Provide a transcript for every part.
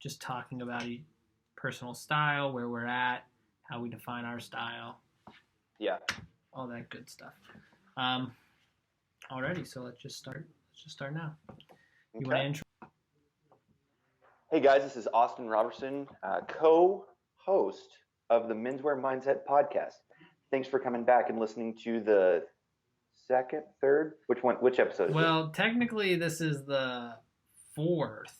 just talking about personal style, where we're at, how we define our style. Yeah. All that good stuff. Alrighty, so let's just start now. You want to intro? Hey guys, this is Austin Robertson, co-host of the Menswear Mindset podcast. Thanks for coming back and listening to the second, third, which episode is it? Well, technically this is the 4th,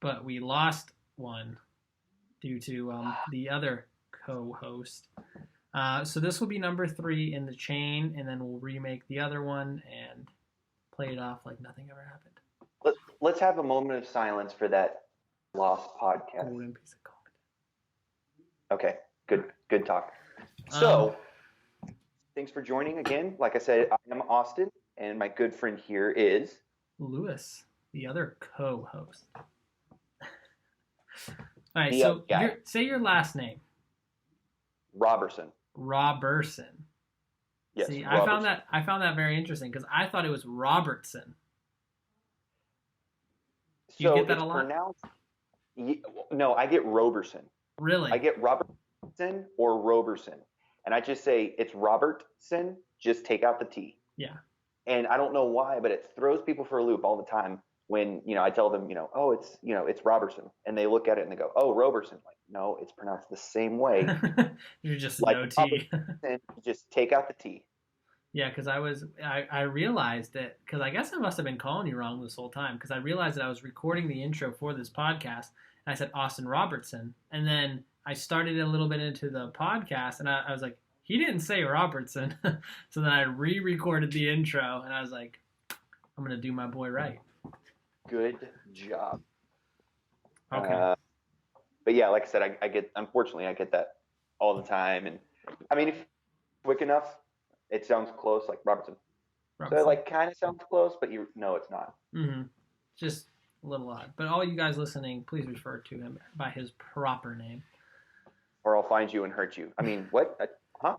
but we lost one due to the other co-host. So this will be number 3 in the chain, and then we'll remake the other one and play it off like nothing ever happened. Let's have a moment of silence for that lost podcast. Golden piece of gold. Okay, good talk. So, thanks for joining again. Like I said, I am Austin, and my good friend here is Lewis, the other co-host. All right, so say your last name. Robertson. Yes. See, Robertson. I found that very interesting because I thought it was Robertson. You get that a lot? No, I get Roberson. Really? I get Robertson or Roberson. And I just say it's Robertson, just take out the T. Yeah. And I don't know why, but it throws people for a loop all the time when, I tell them, oh, it's Robertson. And they look at it and they go, oh, Roberson. Like, no, it's pronounced the same way. You're just like no T. Just take out the T. Yeah, because I realized that, because I guess I must have been calling you wrong this whole time, because I realized that I was recording the intro for this podcast, and I said Austin Robertson, and then I started a little bit into the podcast, and I was like, he didn't say Robertson. So then I re-recorded the intro, and I was like, I'm going to do my boy right. Good job. Okay. But yeah, like I said, unfortunately, I get that all the time, and I mean, if quick enough, it sounds close, like Robertson. So it kind of sounds close, but it's not. Mm-hmm. Just a little odd. But all you guys listening, please refer to him by his proper name. Or I'll find you and hurt you. I mean, what? Huh?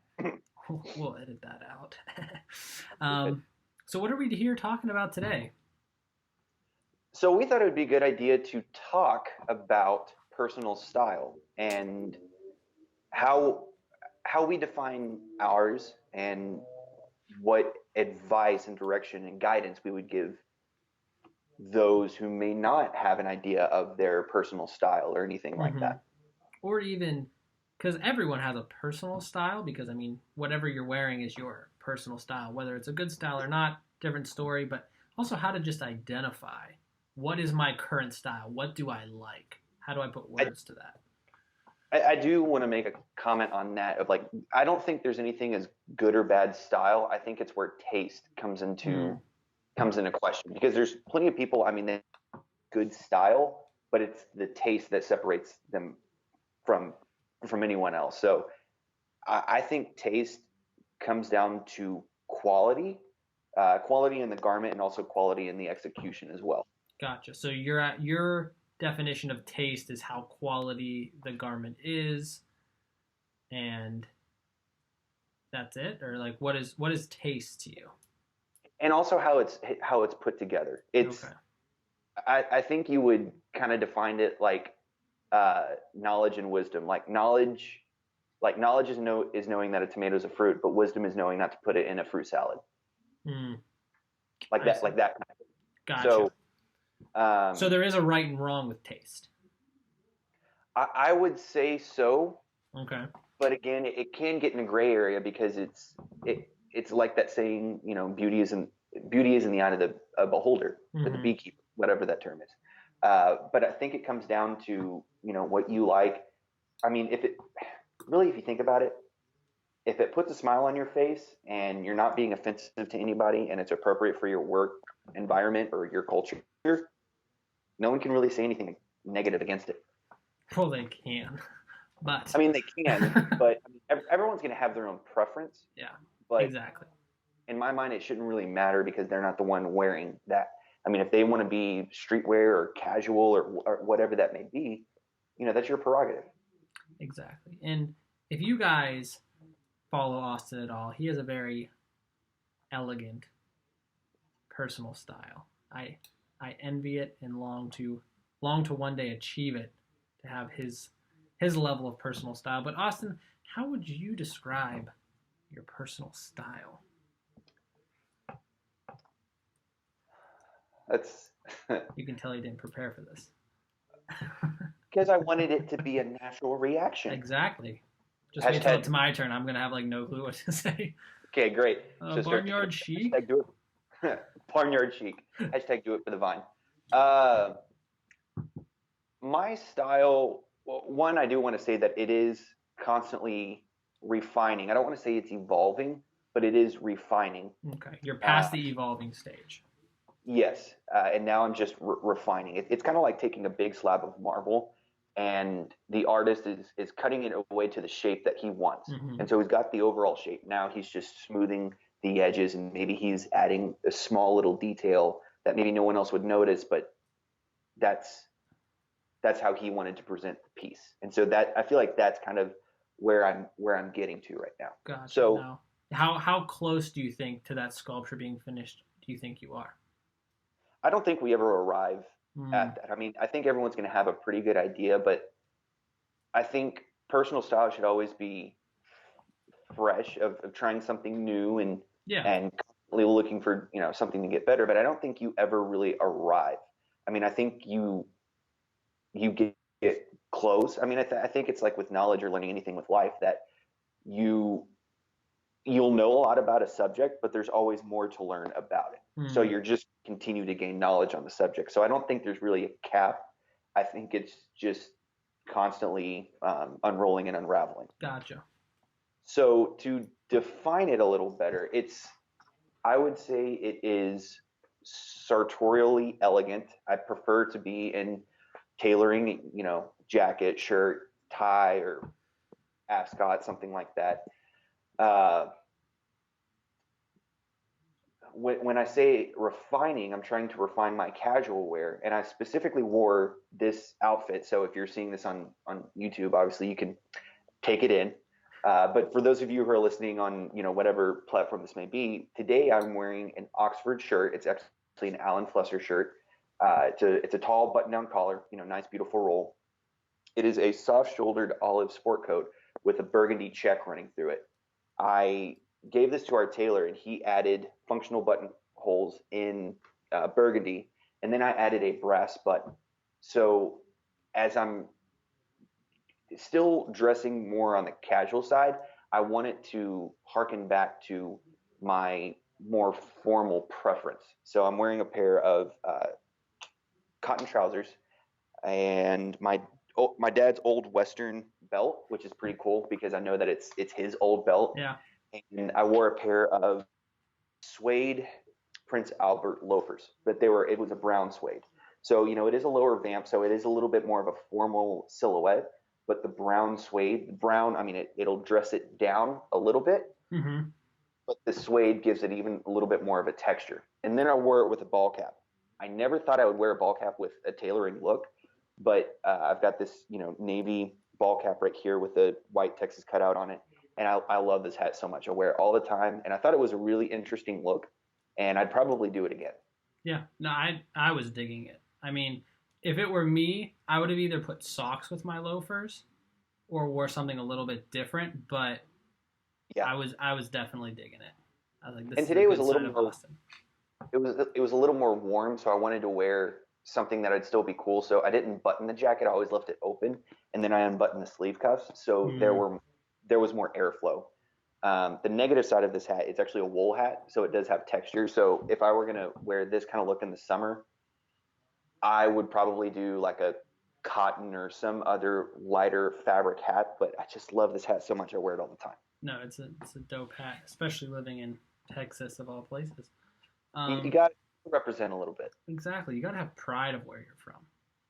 We'll edit that out. So what are we here talking about today? So we thought it would be a good idea to talk about personal style and how we define ours and what advice and direction and guidance we would give those who may not have an idea of their personal style or anything like that. Or even, because everyone has a personal style, because, I mean, whatever you're wearing is your personal style. Whether it's a good style or not, different story, but also how to just identify what is my current style? What do I like? How do I put words to that? I do want to make a comment on that of like, I don't think there's anything as good or bad style. I think it's where taste comes into question, because there's plenty of people, I mean, they have good style, but it's the taste that separates them from anyone else. So I think taste comes down to quality in the garment and also quality in the execution as well. Gotcha. So your definition of taste is how quality the garment is, and that's it? Or like what is taste to you? And also how it's put together. It's okay. I think you would kind of define it like knowledge and wisdom. Like knowledge is knowing that a tomato is a fruit, but wisdom is knowing not to put it in a fruit salad. Like that kind of thing. Gotcha. So there is a right and wrong with taste. I would say so. Okay. But again, it can get in a gray area because it's like that saying, beauty is in the eye of the beholder, or the beekeeper, whatever that term is. But I think it comes down to, what you like. I mean, if you think about it, if it puts a smile on your face and you're not being offensive to anybody and it's appropriate for your work environment or your culture, no one can really say anything negative against it. Well, they can, but I mean, they can, but everyone's going to have their own preference. Yeah, but exactly. In my mind, it shouldn't really matter because they're not the one wearing that. I mean, if they want to be streetwear or casual or whatever that may be, that's your prerogative. Exactly. And if you guys follow Austin at all, he has a very elegant personal style. I envy it and long to long to one day achieve it, to have his level of personal style. But Austin, how would you describe your personal style? That's You can tell you didn't prepare for this. because I wanted it to be a natural reaction. Exactly. Just wait till it's my turn. I'm gonna have like no clue what to say. Okay, great. So barnyard chic. Hashtag do it. Barnyard chic. Hashtag do it for the vine. My style. Well, one, I do want to say that it is constantly refining. I don't want to say it's evolving, but it is refining. Okay, you're past the evolving stage. Yes, and now I'm just refining it. It's kind of like taking a big slab of marble, and the artist is cutting it away to the shape that he wants. And so he's got the overall shape. Now he's just smoothing the edges, and maybe he's adding a small little detail that maybe no one else would notice, but that's how he wanted to present the piece. And so that, I feel like that's kind of where I'm getting to right now. Gotcha. So now, how close do you think to that sculpture being finished do you think you are? I don't think we ever arrive at that. I mean, I think everyone's going to have a pretty good idea, but I think personal style should always be fresh, of trying something new and constantly looking for, something to get better. But I don't think you ever really arrive. I mean, I think you get close. I mean, I think it's like with knowledge or learning anything with life, that you'll know a lot about a subject, but there's always more to learn about it. So you're just continue to gain knowledge on the subject. So I don't think there's really a cap. I think it's just constantly unrolling and unraveling. Gotcha. So to define it a little better, I would say it is sartorially elegant. I prefer to be in tailoring, jacket, shirt, tie, or ascot, something like that. When I say refining, I'm trying to refine my casual wear, and I specifically wore this outfit. So if you're seeing this on YouTube, obviously you can take it in. But for those of you who are listening on, whatever platform this may be, today I'm wearing an Oxford shirt. It's actually an Alan Flusser shirt. It's a tall button-down collar, nice, beautiful roll. It is a soft-shouldered olive sport coat with a burgundy check running through it. I gave this to our tailor, and he added functional buttonholes in burgundy, and then I added a brass button. So as I'm still dressing more on the casual side, I want it to harken back to my more formal preference. So I'm wearing a pair of cotton trousers and my dad's old Western belt, which is pretty cool because I know that it's his old belt. Yeah. And I wore a pair of suede Prince Albert loafers, but it was a brown suede. So, it is a lower vamp, so it is a little bit more of a formal silhouette, but the brown suede, I mean, it'll dress it down a little bit, but the suede gives it even a little bit more of a texture. And then I wore it with a ball cap. I never thought I would wear a ball cap with a tailoring look, but I've got this, navy ball cap right here with the white Texas cutout on it. And I love this hat so much. I wear it all the time. And I thought it was a really interesting look, and I'd probably do it again. Yeah, no, I was digging it. I mean, if it were me, I would have either put socks with my loafers or wore something a little bit different, but yeah, I was definitely digging it. I was like, this and today was a little more, it was a little more warm, so I wanted to wear something that I'd still be cool. So I didn't button the jacket. I always left it open, and then I unbuttoned the sleeve cuffs. So there was more airflow. The negative side of this hat, it's actually a wool hat, so it does have texture. So if I were going to wear this kind of look in the summer, I would probably do like a cotton or some other lighter fabric hat, but I just love this hat so much I wear it all the time. No, it's a dope hat, especially living in Texas of all places. You got to represent a little bit. Exactly. You got to have pride of where you're from,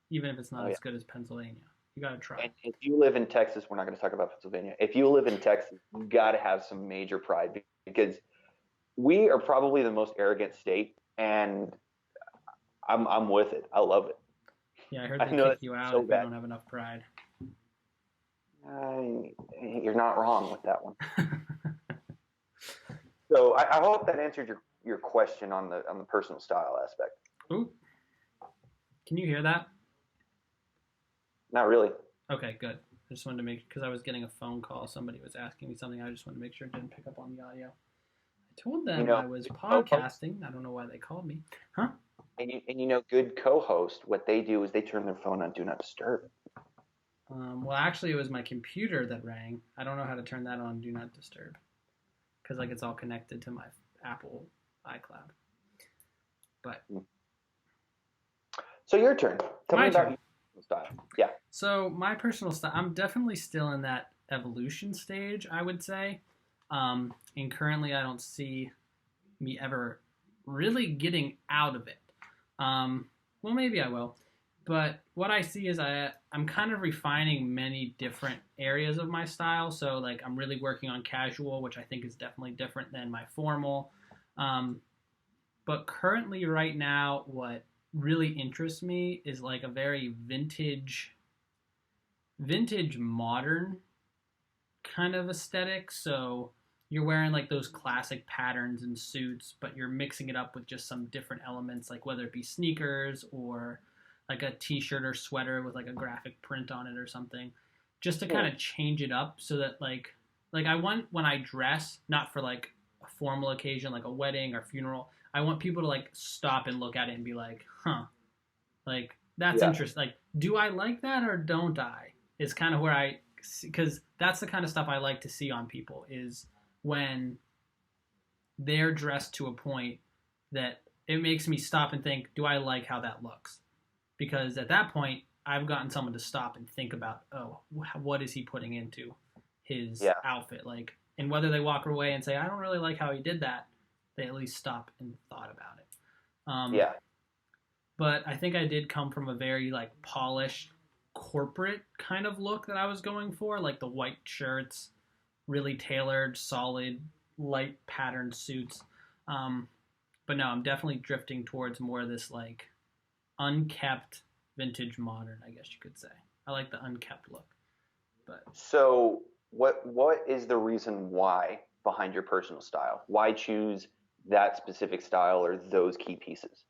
even if it's not as good as Pennsylvania. You got to try. And if you live in Texas, we're not going to talk about Pennsylvania. If you live in Texas, you got to have some major pride, because we are probably the most arrogant state, and I'm with it. I love it. Yeah, I heard they kick you out if you don't have enough pride. You're not wrong with that one. So I hope that answered your question on the personal style aspect. Ooh, can you hear that? Not really. Okay, good. I just wanted to make, because I was getting a phone call. Somebody was asking me something. I just wanted to make sure it didn't pick up on the audio. I told You them know, I was good co-host, podcasting. I don't know why they called me. Huh? and you know, good co-host, what they do is they turn their phone on Do Not Disturb. Well, actually, it was my computer that rang. I don't know how to turn that on Do Not Disturb, because like it's all connected to my Apple iCloud. But So your turn. Tell me my about turn. your style. Yeah. So my personal style, I'm definitely still in that evolution stage, I would say. And currently, I don't see me ever really getting out of it. Well, maybe I will. But what I see is I'm kind of refining many different areas of my style. So like I'm really working on casual, which I think is definitely different than my formal. But currently, right now, what really interests me is like a very vintage modern kind of aesthetic. So you're wearing like those classic patterns and suits, but you're mixing it up with just some different elements, like whether it be sneakers or like a t-shirt or sweater with like a graphic print on it or something, just to kind of change it up so that like I want when I dress, not for like a formal occasion like a wedding or funeral, I want people to like stop and look at it and be like, huh, like that's interesting. Like, do I like that or don't I? Is kind of where I, because that's the kind of stuff I like to see on people is when they're dressed to a point that it makes me stop and think, do I like how that looks? Because at that point, I've gotten someone to stop and think about, oh, what is he putting into his outfit? Like, and whether they walk away and say, I don't really like how he did that, they at least stop and thought about it. But I think I did come from a very like polished corporate kind of look that I was going for, like the white shirts, really tailored, solid, light patterned suits. But no, I'm definitely drifting towards more of this like unkept vintage modern, I guess you could say. I like the unkept look. But so what is the reason why behind your personal style? Why choose that specific style or those key pieces?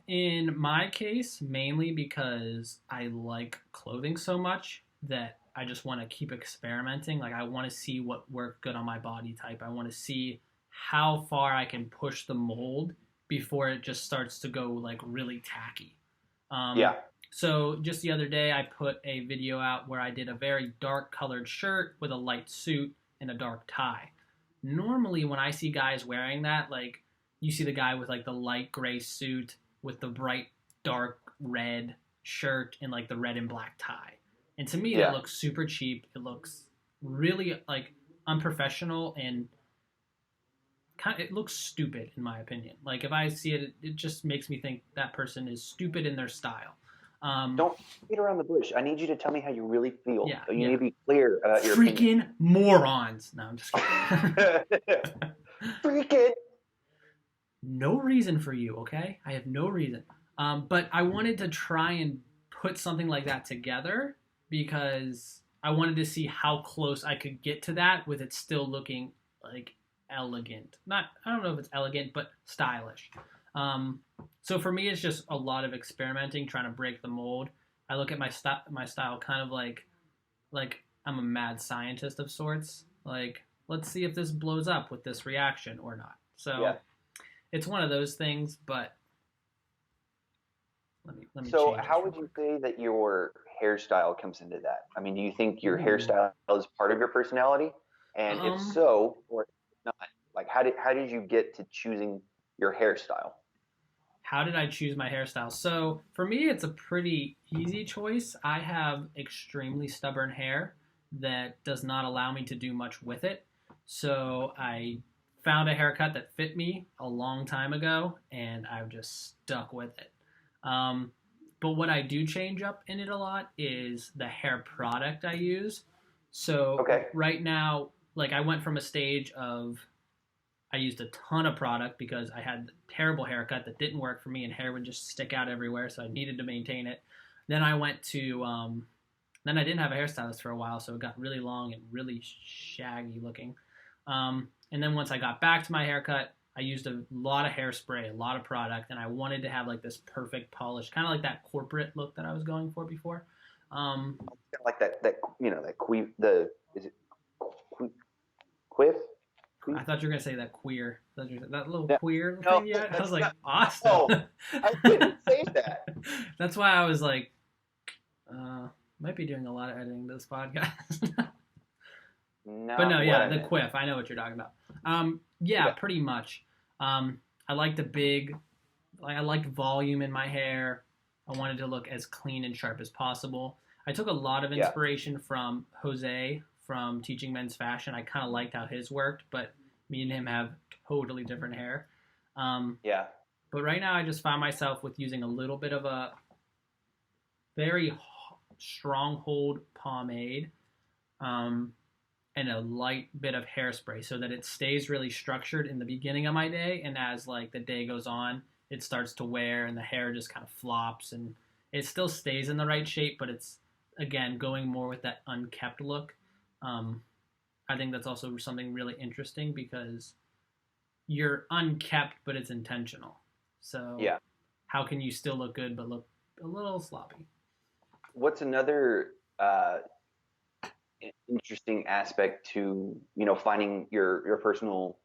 In my case, mainly because I like clothing so much that I just want to keep experimenting. Like I want to see what worked good on my body type. I want to see how far I can push the mold before it just starts to go like really tacky. So just the other day, I put a video out where I did a very dark colored shirt with a light suit and a dark tie. Normally, when I see guys wearing that, like you see the guy with like the light gray suit with the bright dark red shirt and like the red and black tie. And to me, that looks super cheap. It looks really like unprofessional and it looks stupid in my opinion. Like if I see it, it just makes me think that person is stupid in their style. Don't beat around the bush. I need you to tell me how you really feel. Yeah, you need to be clear about your freaking morons. No, I'm just kidding. Freaking. No reason for you, okay? I have no reason. But I wanted to try and put something like that together because I wanted to see how close I could get to that with it still looking like elegant. I don't know if it's elegant, but stylish. So for me, it's just a lot of experimenting, trying to break the mold. I look at my style kind of like I'm a mad scientist of sorts. Like, let's see if this blows up with this reaction or not. So it's one of those things, but let me. So how would you say that your hairstyle comes into that? I mean, do you think your hairstyle is part of your personality? And if so, or not, like how did you get to choosing your hairstyle? How did I choose my hairstyle? So for me, it's a pretty easy choice. I have extremely stubborn hair that does not allow me to do much with it. So I found a haircut that fit me a long time ago, and I've just stuck with it. But what I do change up in it a lot is the hair product I use. So right now, like I went from a stage of I used a ton of product because I had a terrible haircut that didn't work for me and hair would just stick out everywhere, so I needed to maintain it. Then I went to, then I didn't have a hairstylist for a while, so it got really long and really shaggy looking. And then once I got back to my haircut, I used a lot of hairspray, a lot of product, and I wanted to have like this perfect polish, kind of like that corporate look that I was going for before. Um, Like that that queef the is it quiff queef? I thought you were gonna say that queer, that little Yeah. queer No, thing. Yeah, I was that's like not. Austin. No, I wouldn't say that. That's why I was like, might be doing a lot of editing to this podcast. But no, Not what yeah, I the meant. quiff. I know what you're talking about. Yeah, Yeah, pretty much. I like the big, like I liked volume in my hair. I wanted to look as clean and sharp as possible. I took a lot of yeah, inspiration from Jose from Teaching Men's Fashion. I kind of liked how his worked, but me and him have totally different hair. Um, yeah, but right now, I just found myself with using a little bit of a very stronghold pomade. Um, and a light bit of hairspray so that it stays really structured in the beginning of my day, and as like the day goes on it starts to wear and the hair just kind of flops and it still stays in the right shape, but it's again going more with that unkept look. um, I think that's also something really interesting because you're unkept but it's intentional, so yeah. how can you still look good but look a little sloppy? What's another interesting aspect to finding your personal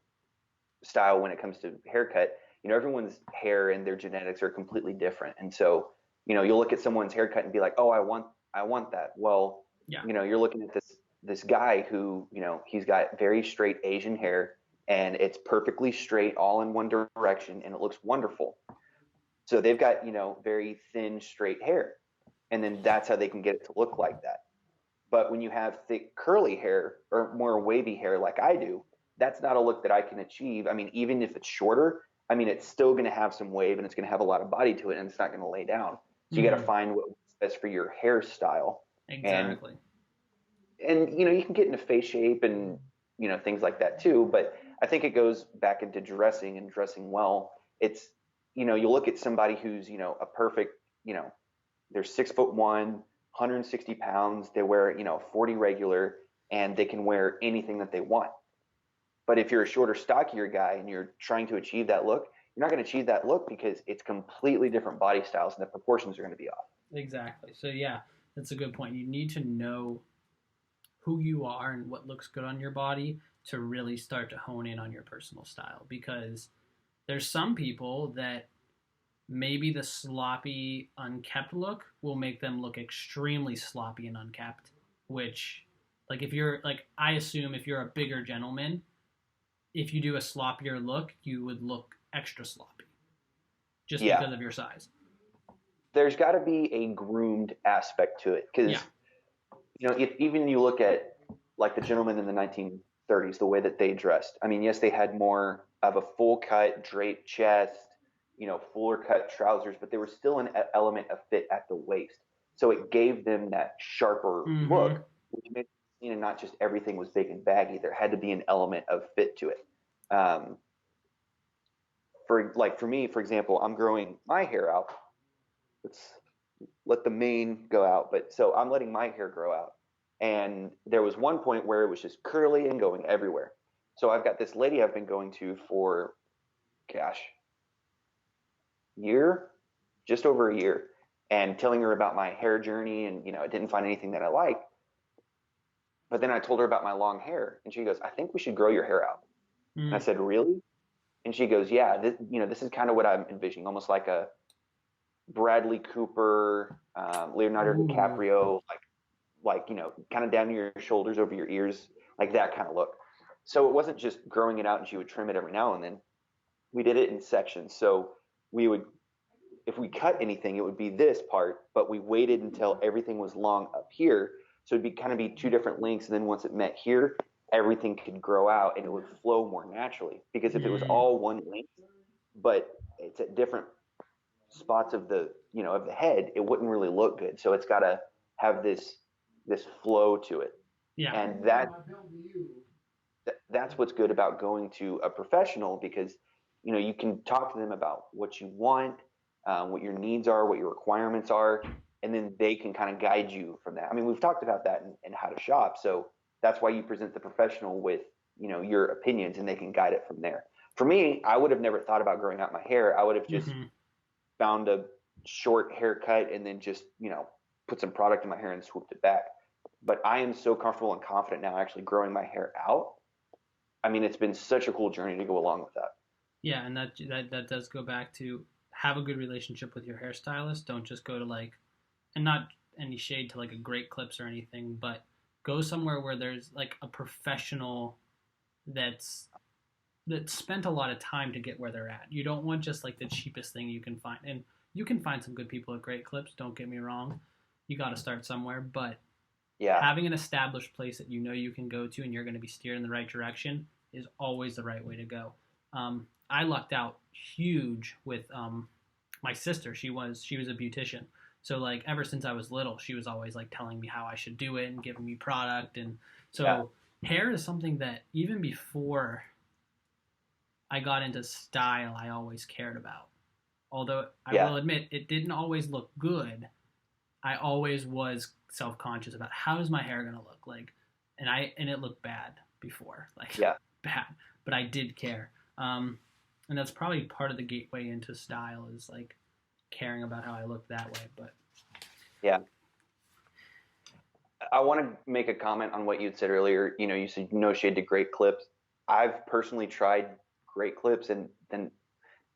style when it comes to haircut? Everyone's hair and their genetics are completely different, and so you'll look at someone's haircut and be like, oh, I want that. Well, Yeah. you're looking at this guy who he's got very straight Asian hair, and it's perfectly straight all in one direction, and it looks wonderful. So they've got very thin straight hair, and then that's how they can get it to look like that. But when you have thick curly hair or more wavy hair like I do, that's not a look that I can achieve. I mean, even if it's shorter, I mean, it's still going to have some wave and it's going to have a lot of body to it, and it's not going to lay down. So you got to Mm-hmm. find what's best for your hairstyle. And Exactly. you can get into face shape and things like that too. But I think it goes back into dressing and dressing well. It's you look at somebody who's a perfect you know they're 6'1", 160 pounds. They wear 40 regular, and they can wear anything that they want. But if you're a shorter, stockier guy and you're trying to achieve that look, you're not going to achieve that look because it's completely different body styles and the proportions are going to be off. Exactly. So yeah, that's a good point. You need to know who you are and what looks good on your body to really start to hone in on your personal style, because there's some people that maybe the sloppy unkept look will make them look extremely sloppy and unkept, which like if you're like I assume if you're a bigger gentleman, if you do a sloppier look, you would look extra sloppy just Yeah, because of your size. there's got to be a groomed aspect to it Yeah. because if even you look at like the gentlemen in the 1930s, the way that they dressed. I mean, yes, they had more of a full cut, draped chest, fuller cut trousers, but there was still an element of fit at the waist. So it gave them that sharper Mm-hmm. look, which made not just everything was big and baggy. There had to be an element of fit to it. Um, for me, for example, I'm growing my hair out. Let's let the mane go out, but so I'm letting my hair grow out. And there was one point where it was just curly and going everywhere. So I've got this lady I've been going to for, gosh, year, just over a year, and telling her about my hair journey, and I didn't find anything that I liked. But then I told her about my long hair, and she goes, "I think we should grow your hair out." And I Mm. said, "Really?" And she goes, "Yeah, this is kind of what I'm envisioning, almost like a Bradley Cooper, Leonardo Ooh. DiCaprio, like kind of down to your shoulders, over your ears, like that kind of look." So it wasn't just growing it out, and she would trim it every now and then. We did it in sections. So we would, if we cut anything, it would be this part, but we waited until everything was long up here. So it'd be kind of be two different lengths. And then once it met here, everything could grow out and it would flow more naturally. Because if it was Mm. all one length, but it's at different spots of the head, it wouldn't really look good. So it's got to have this flow to it. Yeah. And that's what's good about going to a professional, because you can talk to them about what you want, what your needs are, what your requirements are, and then they can kind of guide you from that. I mean, we've talked about that in how to shop, so that's why you present the professional with your opinions, and they can guide it from there. For me, I would have never thought about growing out my hair. I would have just Mm-hmm. found a short haircut and then just, put some product in my hair and swooped it back. But I am so comfortable and confident now actually growing my hair out. I mean, it's been such a cool journey to go along with that. Yeah, and that does go back to have a good relationship with your hairstylist. Don't just go to like, and not any shade to like a Great Clips or anything, but go somewhere where there's like a professional that's that spent a lot of time to get where they're at. You don't want just like the cheapest thing you can find. And you can find some good people at Great Clips, don't get me wrong. You got to start somewhere, but Yeah. having an established place that you know you can go to and you're going to be steered in the right direction is always the right way to go. I lucked out huge with my sister. She was a beautician. So like ever since I was little, she was always like telling me how I should do it and giving me product. And so hair is something that even before I got into style, I always cared about. Although I will admit it didn't always look good. I always was self-conscious about how is my hair going to look like, and it looked bad before, like bad, but I did care. And that's probably part of the gateway into style is like caring about how I look that way. But yeah, I want to make a comment on what you'd said earlier. You said no shade to Great Clips. I've personally tried Great Clips, and then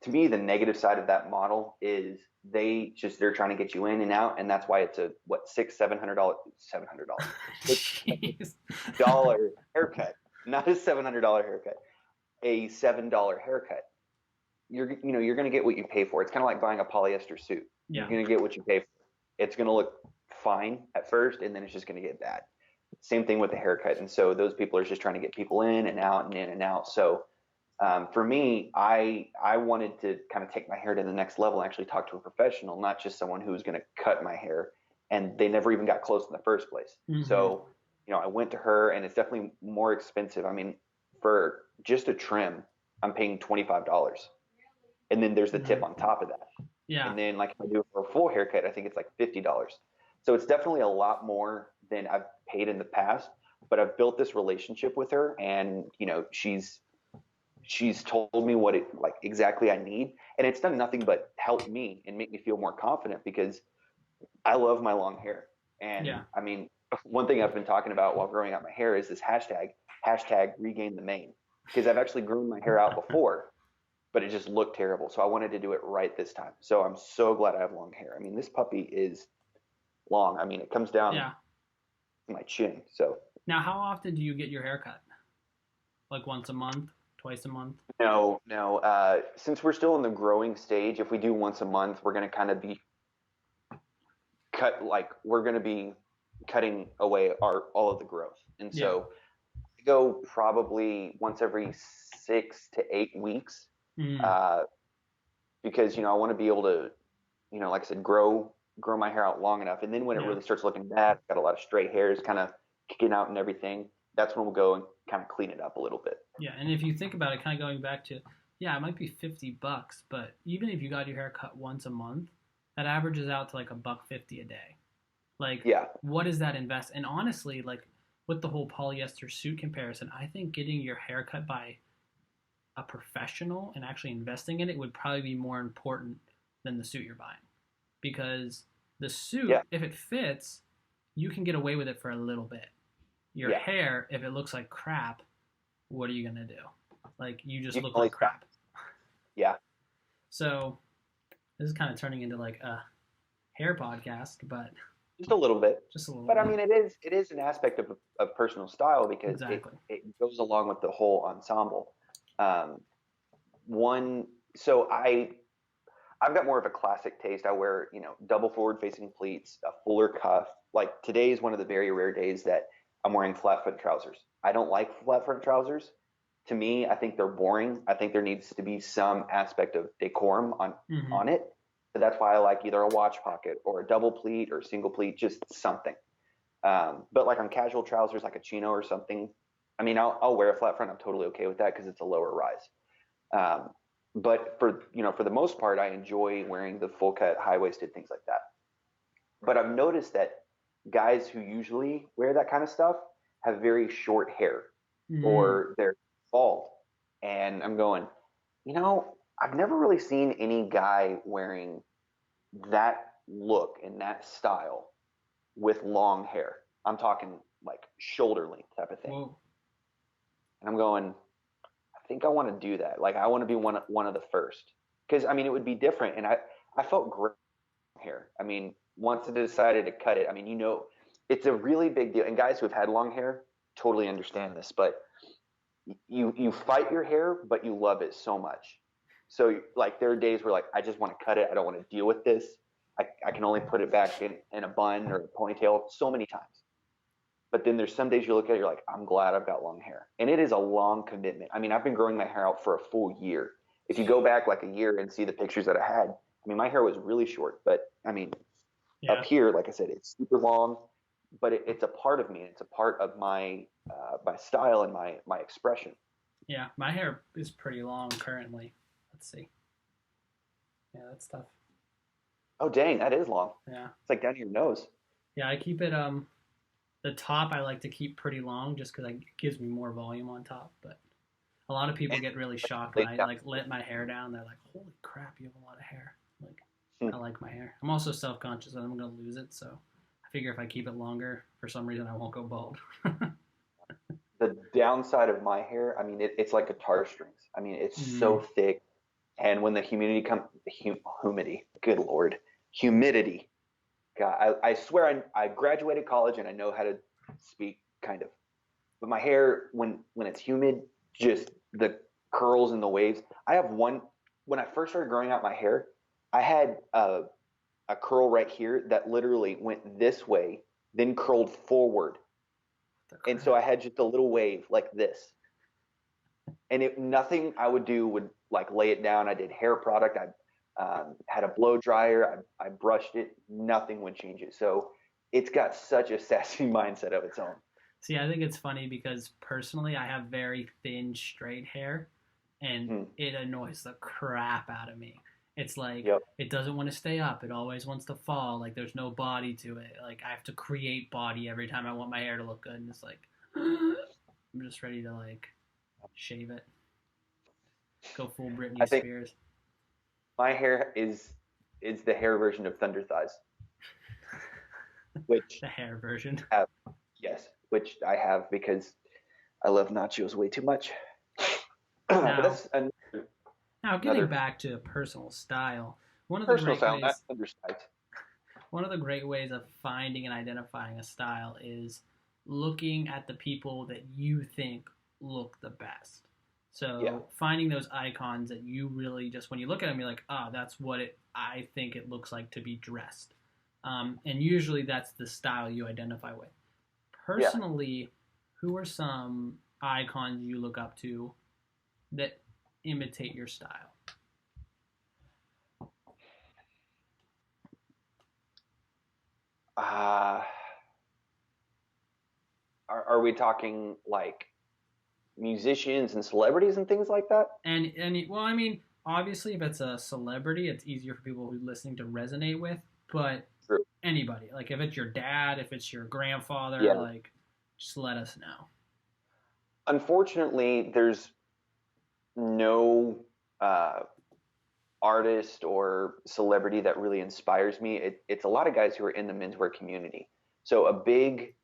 to me, the negative side of that model is they're trying to get you in and out, and that's why it's a $600 haircut, not a $700 haircut, a $7 haircut. You're going to get what you pay for. It's kind of like buying a polyester suit. Yeah. You're going to get what you pay for. It's going to look fine at first, and then it's just going to get bad. Same thing with the haircut. And so those people are just trying to get people in and out and in and out. So for me, I wanted to kind of take my hair to the next level and actually talk to a professional, not just someone who was going to cut my hair. And they never even got close in the first place. Mm-hmm. So, I went to her, and it's definitely more expensive. I mean, for just a trim, I'm paying $25. And then there's the tip on top of that. Yeah. And then like if I do it for a full haircut, I think it's like $50. So it's definitely a lot more than I've paid in the past, but I've built this relationship with her, and she's told me what exactly I need, and it's done nothing but help me and make me feel more confident because I love my long hair. And I mean, one thing I've been talking about while growing out my hair is this hashtag regain the mane, because I've actually grown my hair out before, but it just looked terrible. So I wanted to do it right this time. So I'm so glad I have long hair. I mean, this puppy is long. I mean, it comes down to my chin. So now, how often do you get your hair cut? Like once a month, twice a month? No. Since we're still in the growing stage, if we do once a month, we're going to kind of be we're going to be cutting away all of the growth. And so I go probably once every 6 to 8 weeks. Because I want to be able to, like I said, grow my hair out long enough, and then when it really starts looking bad, got a lot of stray hairs kind of kicking out and everything, that's when we'll go and kind of clean it up a little bit. Yeah, and if you think about it, kind of going back to, it might be $50, but even if you got your hair cut once a month, that averages out to like $1.50 a day. Like, what is that invest? And honestly, like with the whole polyester suit comparison, I think getting your hair cut by a professional and actually investing in it would probably be more important than the suit you're buying, because the suit, if it fits, you can get away with it for a little bit. Your hair, if it looks like crap, what are you gonna do? Like, you just look like crap. Yeah. So this is kind of turning into like a hair podcast, but just a little bit. But I mean, it is an aspect of personal style, because it goes along with the whole ensemble. I've got more of a classic taste. I wear, double forward-facing pleats, a fuller cuff. Like today is one of the very rare days that I'm wearing flat-foot trousers. I don't like flat-foot trousers. To me, I think they're boring. I think there needs to be some aspect of decorum on it. So that's why I like either a watch pocket or a double pleat or a single pleat, just something. But like on casual trousers, like a chino or something, I mean, I'll wear a flat front. I'm totally okay with that because it's a lower rise. But for the most part, I enjoy wearing the full cut, high waisted, things like that. But I've noticed that guys who usually wear that kind of stuff have very short hair, or they're bald. And I'm going, You know, I've never really seen any guy wearing that look and that style with long hair. I'm talking like shoulder length type of thing. Whoa. And I'm going, I think I want to do that. Like I want to be one of the first. Because I mean it would be different and I felt great hair. I mean, once I decided to cut it, I mean, it's a really big deal. And guys who have had long hair totally understand this, but you fight your hair, but you love it so much. So like there are days where like I just want to cut it. I don't want to deal with this. I can only put it back in a bun or a ponytail so many times. But then there's some days you look at it, you're like, I'm glad I've got long hair. And it is a long commitment. I mean, I've been growing my hair out for a full year. If you go back like a year and see the pictures that I had, I mean, my hair was really short, but I mean, Yeah. up here, like I said, it's super long, but it's a part of me. It's a part of my style and my expression. Yeah. My hair is pretty long currently. Let's see. Yeah, that's tough. Oh, dang, that is long. Yeah. It's like down to your nose. Yeah, I keep it the top I like to keep pretty long just because it gives me more volume on top. But a lot of people And get really like, shocked when laid I down. like let my hair down. They're like, "Holy crap, you have a lot of hair!" Like, Hmm. I like my hair. I'm also self conscious that I'm gonna lose it, so I figure if I keep it longer, for some reason I won't go bald. The downside of my hair, I mean, it's like guitar strings. I mean, it's so Mm, thick, and when the humidity comes, humidity, good lord, humidity. God, I swear I graduated college and I know how to speak kind of, but my hair when it's humid, just the curls and the waves. I have one when I first started growing out my hair, I had a curl right here that literally went this way, then curled forward, the and so crap. I had just a little wave like this, and it nothing I would do would like lay it down. I did hair product. I had a blow dryer. I brushed it. Nothing would change it. So it's got such a sassy mindset of its own. See, I think it's funny because personally, I have very thin, straight hair, and Hmm. it annoys the crap out of me. It's like Yep. it doesn't want to stay up; it always wants to fall. Like there's no body to it. Like I have to create body every time I want my hair to look good, and it's like I'm just ready to like shave it, go full I Britney think Spears. my hair is the hair version of Thunder Thighs, which The hair version. I have yes, which I have because I love nachos way too much. But Now, that's now getting another back to personal style, one of the personal great style, not ways Thunder Thighs. one of the great ways of finding and identifying a style is looking at the people that you think look the best. Yeah, So finding those icons that you really just when you look at them, you're like, ah, oh, that's what I think it looks like to be dressed. And usually that's the style you identify with. yeah. Personally, who are some icons you look up to that imitate your style? Uh, are we talking like musicians and celebrities and things like that? And well, I mean, obviously, if it's a celebrity, it's easier for people who are listening to resonate with. But True. anybody, like if it's your dad, if it's your grandfather, Yeah. like just let us know. Unfortunately, there's no uh, artist or celebrity that really inspires me. It's a lot of guys who are in the menswear community. So a big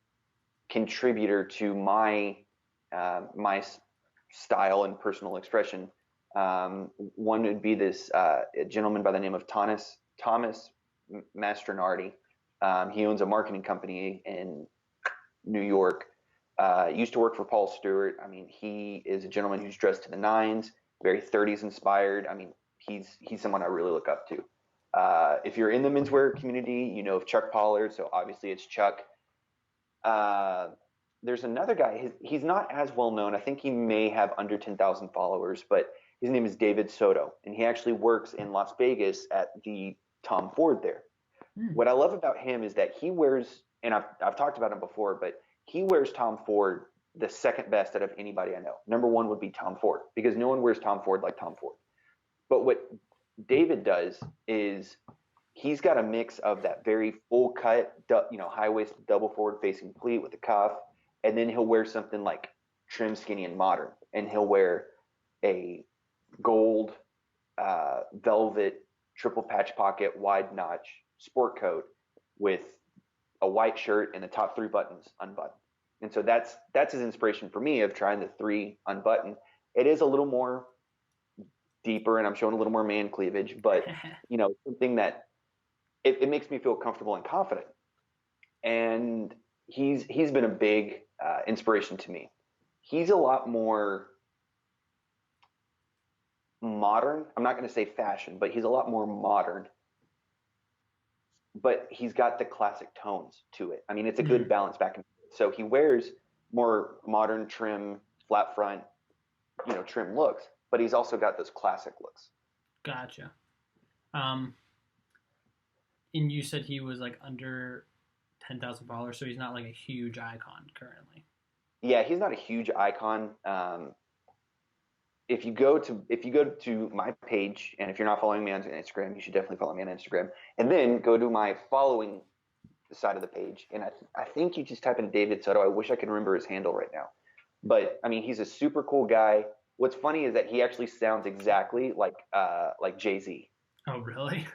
contributor to my style and personal expression. One would be this gentleman by the name of Thomas Mastronardi. He owns a marketing company in New York. Used to work for Paul Stewart. I mean, he is a gentleman who's dressed to the nines, very 30s inspired. I mean, he's someone I really look up to. If you're in the menswear community, you know of Chuck Pollard, so obviously it's Chuck. Uh, there's another guy. He's not as well known. I think he may have under 10,000 followers, but his name is David Soto, and he actually works in Las Vegas at the Tom Ford there. Hmm. What I love about him is that he wears, and I've talked about him before, but he wears Tom Ford the second best out of anybody I know. Number one would be Tom Ford because no one wears Tom Ford like Tom Ford. But what David does is he's got a mix of that very full cut, high waisted double forward facing pleat with the cuff, and then he'll wear something like trim, skinny, and modern, and he'll wear a gold velvet triple patch pocket wide notch sport coat with a white shirt and the top 3 buttons unbuttoned. And so that's his inspiration for me of trying the 3 unbuttoned. It is a little more deeper, and I'm showing a little more man cleavage, but something that it makes me feel comfortable and confident. And he's been a big inspiration to me. He's a lot more modern. I'm not going to say fashion, but he's a lot more modern. But he's got the classic tones to it. I mean, it's a good balance back and forth. So he wears more modern trim, flat front, trim looks, but he's also got those classic looks. Gotcha. And you said he was like under 10,000 followers, so he's not like a huge icon currently. Yeah, he's not a huge icon. If you go to my page, and if you're not following me on Instagram, you should definitely follow me on Instagram. And then go to my following side of the page, and I think you just type in David Soto. I wish I could remember his handle right now, but I mean, he's a super cool guy. What's funny is that he actually sounds exactly like Jay-Z. Oh, really?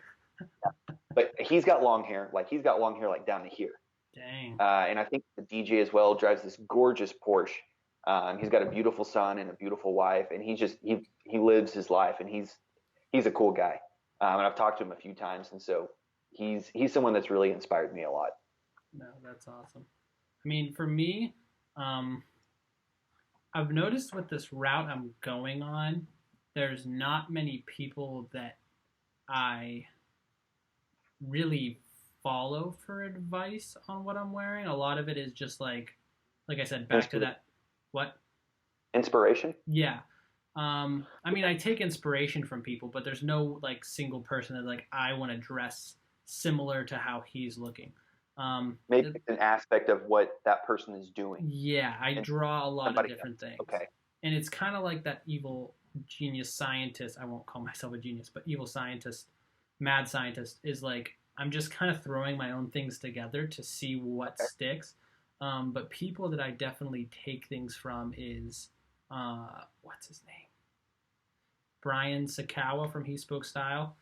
But he's got long hair. He's got long hair down to here. Dang. And I think the DJ as well drives this gorgeous Porsche. He's got a beautiful son and a beautiful wife, and he lives his life, and he's a cool guy. And I've talked to him a few times, and so he's someone that's really inspired me a lot. No, that's awesome. I mean, for me, I've noticed with this route I'm going on, there's not many people that I really follow for advice on what I'm wearing. A lot of it is just like I said, back to that. What? Inspiration? Yeah. I mean, I take inspiration from people, but there's no single person that I want to dress similar to how he's looking. Maybe it's an aspect of what that person is doing. Yeah, I draw a lot of different things. Okay. And it's kind of like that evil genius scientist. I won't call myself a genius, but evil scientist, mad scientist is I'm just kind of throwing my own things together to see what sticks. But people that I definitely take things from is, what's his name? Brian Sakawa from He Spoke Style.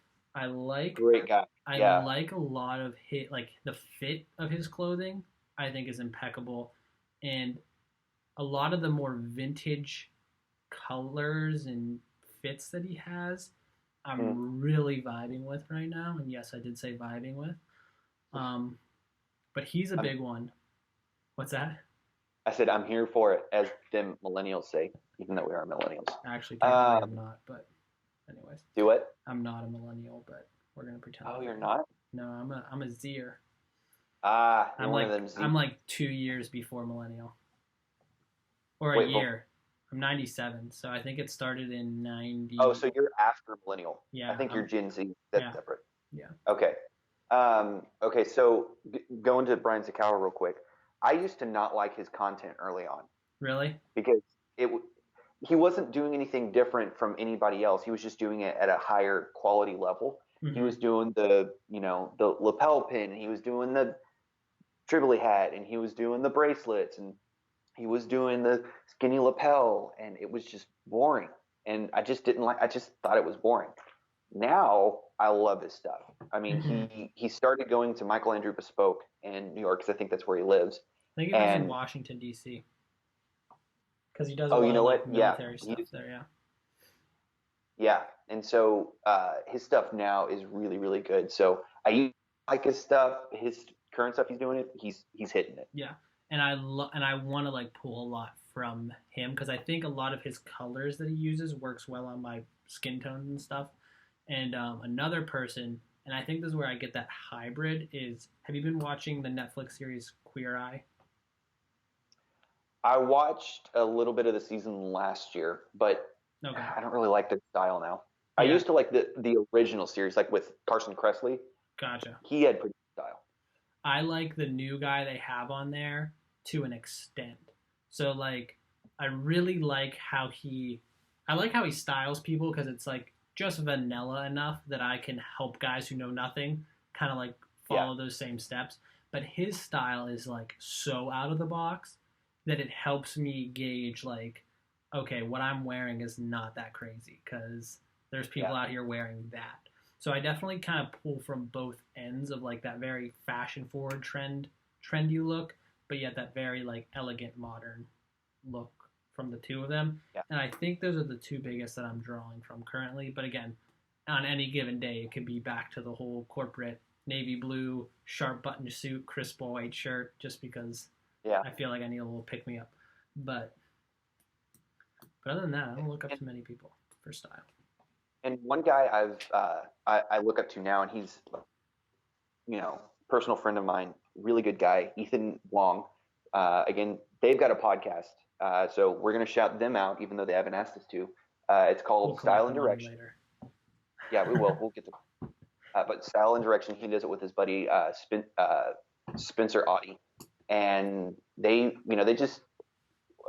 Great guy. I like a lot of his, the fit of his clothing, I think is impeccable. And a lot of the more vintage colors and fits that he has, I'm really vibing with right now. And yes, I did say vibing with. But he's a big one. What's that? I said I'm here for it, as them millennials say, even though we are millennials. Actually, technically I'm not, but anyways. Do what? I'm not a millennial, but we're gonna pretend. Oh, you're not? No, I'm a Zer. I'm one of them. I'm 2 years before millennial, or a year. I'm 97, so I think it started in 90. Oh, so you're after millennial. Yeah. I think you're Gen Z. That's separate. Yeah. Okay. Okay. So going to Brian Sakawa real quick. I used to not like his content early on. Really? Because he wasn't doing anything different from anybody else. He was just doing it at a higher quality level. Mm-hmm. He was doing the lapel pin, and he was doing the Tribbley hat, and he was doing the bracelets, and he was doing the skinny lapel, and it was just boring. And I just thought it was boring. Now I love his stuff. I mean, he started going to Michael Andrew Bespoke in New York, because I think that's where he lives. I think he lives in Washington, D.C. Because he does a lot of military stuff there, yeah. Yeah, and so his stuff now is really, really good. So I like his stuff. His current stuff he's doing, he's hitting it. Yeah, and I want to pull a lot from him, because I think a lot of his colors that he uses works well on my skin tones and stuff. And another person, and I think this is where I get that hybrid, is, have you been watching the Netflix series Queer Eye? I watched a little bit of the season last year, but I don't really like the style now. Yeah. I used to like the original series, with Carson Kressley. Gotcha. He had pretty good style. I like the new guy they have on there to an extent. So, I really like how he styles people, because it's, just vanilla enough that I can help guys who know nothing kind of, follow those same steps. But his style is, so out of the box that it helps me gauge, okay, what I'm wearing is not that crazy because there's people out here wearing that. So I definitely kind of pull from both ends of like that very fashion forward trendy look, but yet that very like elegant modern look from the two of them. Yeah. And I think those are the two biggest that I'm drawing from currently. But again, on any given day, it could be back to the whole corporate navy blue, sharp button suit, crisp white shirt, just because I feel like I need a little pick me up. But other than that, I don't look up to many people for style. And one guy I look up to now, and he's, personal friend of mine, really good guy, Ethan Wong. Again, they've got a podcast, so we're gonna shout them out, even though they haven't asked us to. It's called Style and Direction. Later. Yeah, we will. We'll get to. But Style and Direction, he does it with his buddy Spencer Audie, and they just.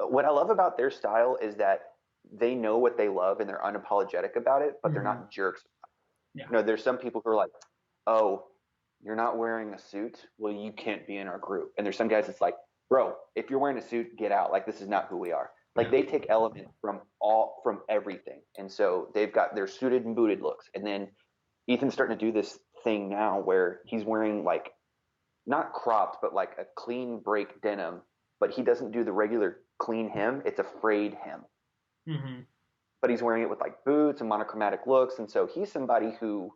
What I love about their style is that they know what they love and they're unapologetic about it, but they're not jerks. Yeah. There's some people who are like, "Oh, you're not wearing a suit? Well, you can't be in our group." And there's some guys that's like, "Bro, if you're wearing a suit, get out. Like, this is not who we are." Like, they take element from everything. And so they've got their suited and booted looks. And then Ethan's starting to do this thing now where he's wearing like not cropped, but like a clean break denim, but he doesn't do the regular clean hem. It's a frayed hem. Mm-hmm. But he's wearing it with like boots and monochromatic looks. And so he's somebody who,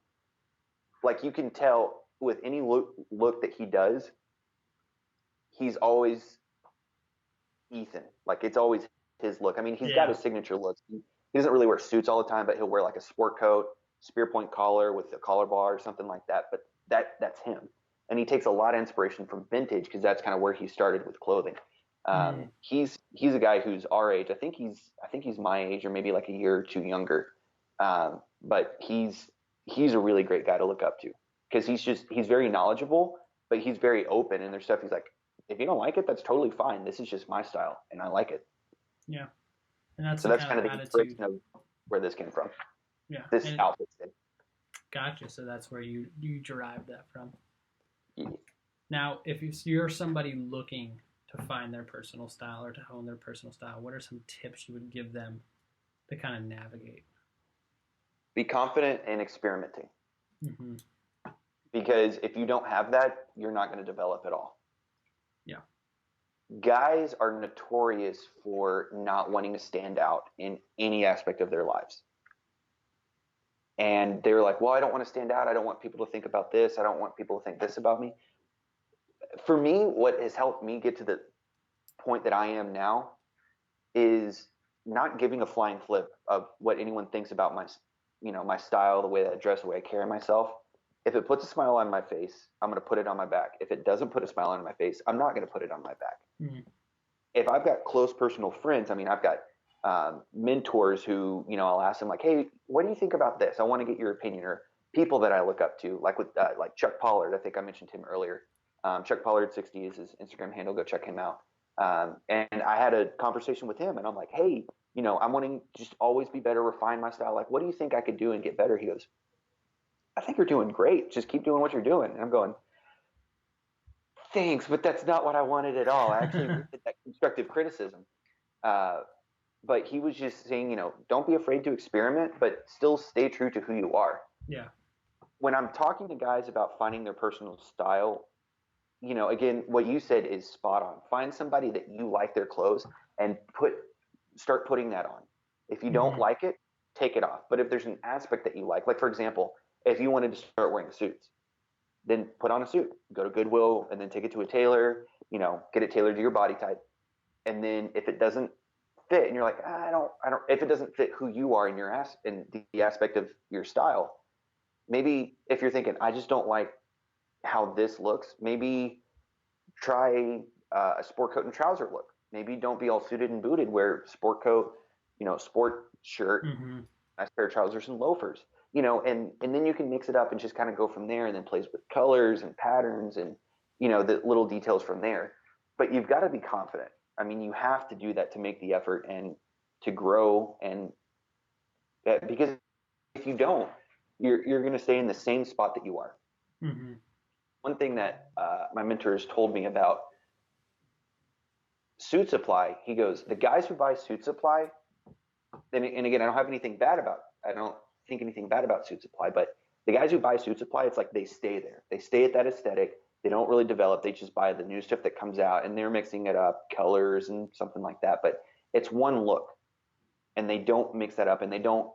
like, you can tell with any look that he does, he's always Ethan. Like, it's always his look. I mean, he's got his signature looks. He doesn't really wear suits all the time, but he'll wear like a sport coat, spear point collar with a collar bar or something like that. But that's him. And he takes a lot of inspiration from vintage because that's kind of where he started with clothing. He's a guy who's our age. I think he's my age or maybe like a year or two younger. But he's a really great guy to look up to because he's very knowledgeable, but he's very open. And there's stuff he's like, if you don't like it, that's totally fine. This is just my style, and I like it. Yeah, and that's kind of the inspiration of where this came from. Yeah, this outfit did. Gotcha. So that's where you derived that from. Yeah. Now, if you're somebody looking to find their personal style or to hone their personal style, what are some tips you would give them to kind of navigate? Be confident in experimenting. Mm-hmm. Because if you don't have that, you're not going to develop at all. Yeah. Guys are notorious for not wanting to stand out in any aspect of their lives. And they're like, well, I don't want to stand out. I don't want people to think about this. I don't want people to think this about me. For me, what has helped me get to the point that I am now is not giving a flying flip of what anyone thinks about my style, the way that I dress, the way I carry myself. If it puts a smile on my face, I'm going to put it on my back. If it doesn't put a smile on my face, I'm not going to put it on my back. Mm-hmm. If I've got close personal friends, I mean, I've got mentors who, I'll ask them like, hey, what do you think about this? I want to get your opinion. Or people that I look up to, like with like Chuck Pollard. I think I mentioned him earlier. Chuck Pollard 60 is his Instagram handle. Go check him out. And I had a conversation with him, and I'm like, hey, I'm wanting to just always be better, refine my style. Like, what do you think I could do and get better? He goes, I think you're doing great. Just keep doing what you're doing. And I'm going, thanks, but that's not what I wanted at all. I actually did that constructive criticism. But he was just saying, don't be afraid to experiment, but still stay true to who you are. Yeah. When I'm talking to guys about finding their personal style, again, what you said is spot on. Find somebody that you like their clothes and start putting that on. If you don't like it, take it off. But if there's an aspect that you like for example, if you wanted to start wearing suits, then put on a suit, go to Goodwill and then take it to a tailor, get it tailored to your body type. And then if it doesn't fit and you're like, I don't, if it doesn't fit who you are in in the aspect of your style, maybe if you're thinking, I just don't like how this looks, maybe try a sport coat and trouser look. Maybe don't be all suited and booted, wear sport coat, sport shirt, nice pair of trousers and loafers, and then you can mix it up and just kind of go from there and then plays with colors and patterns and, the little details from there. But you've got to be confident. I mean, you have to do that to make the effort and to grow. And because if you don't, you're going to stay in the same spot that you are. Mm-hmm. One thing that my mentors told me about Suit Supply, he goes, the guys who buy Suit Supply and again, I don't think anything bad about Suit Supply, but the guys who buy Suit Supply, it's like they stay there. They stay at that aesthetic. They don't really develop. They just buy the new stuff that comes out, and they're mixing it up, colors and something like that. But it's one look, and they don't mix that up, and they don't,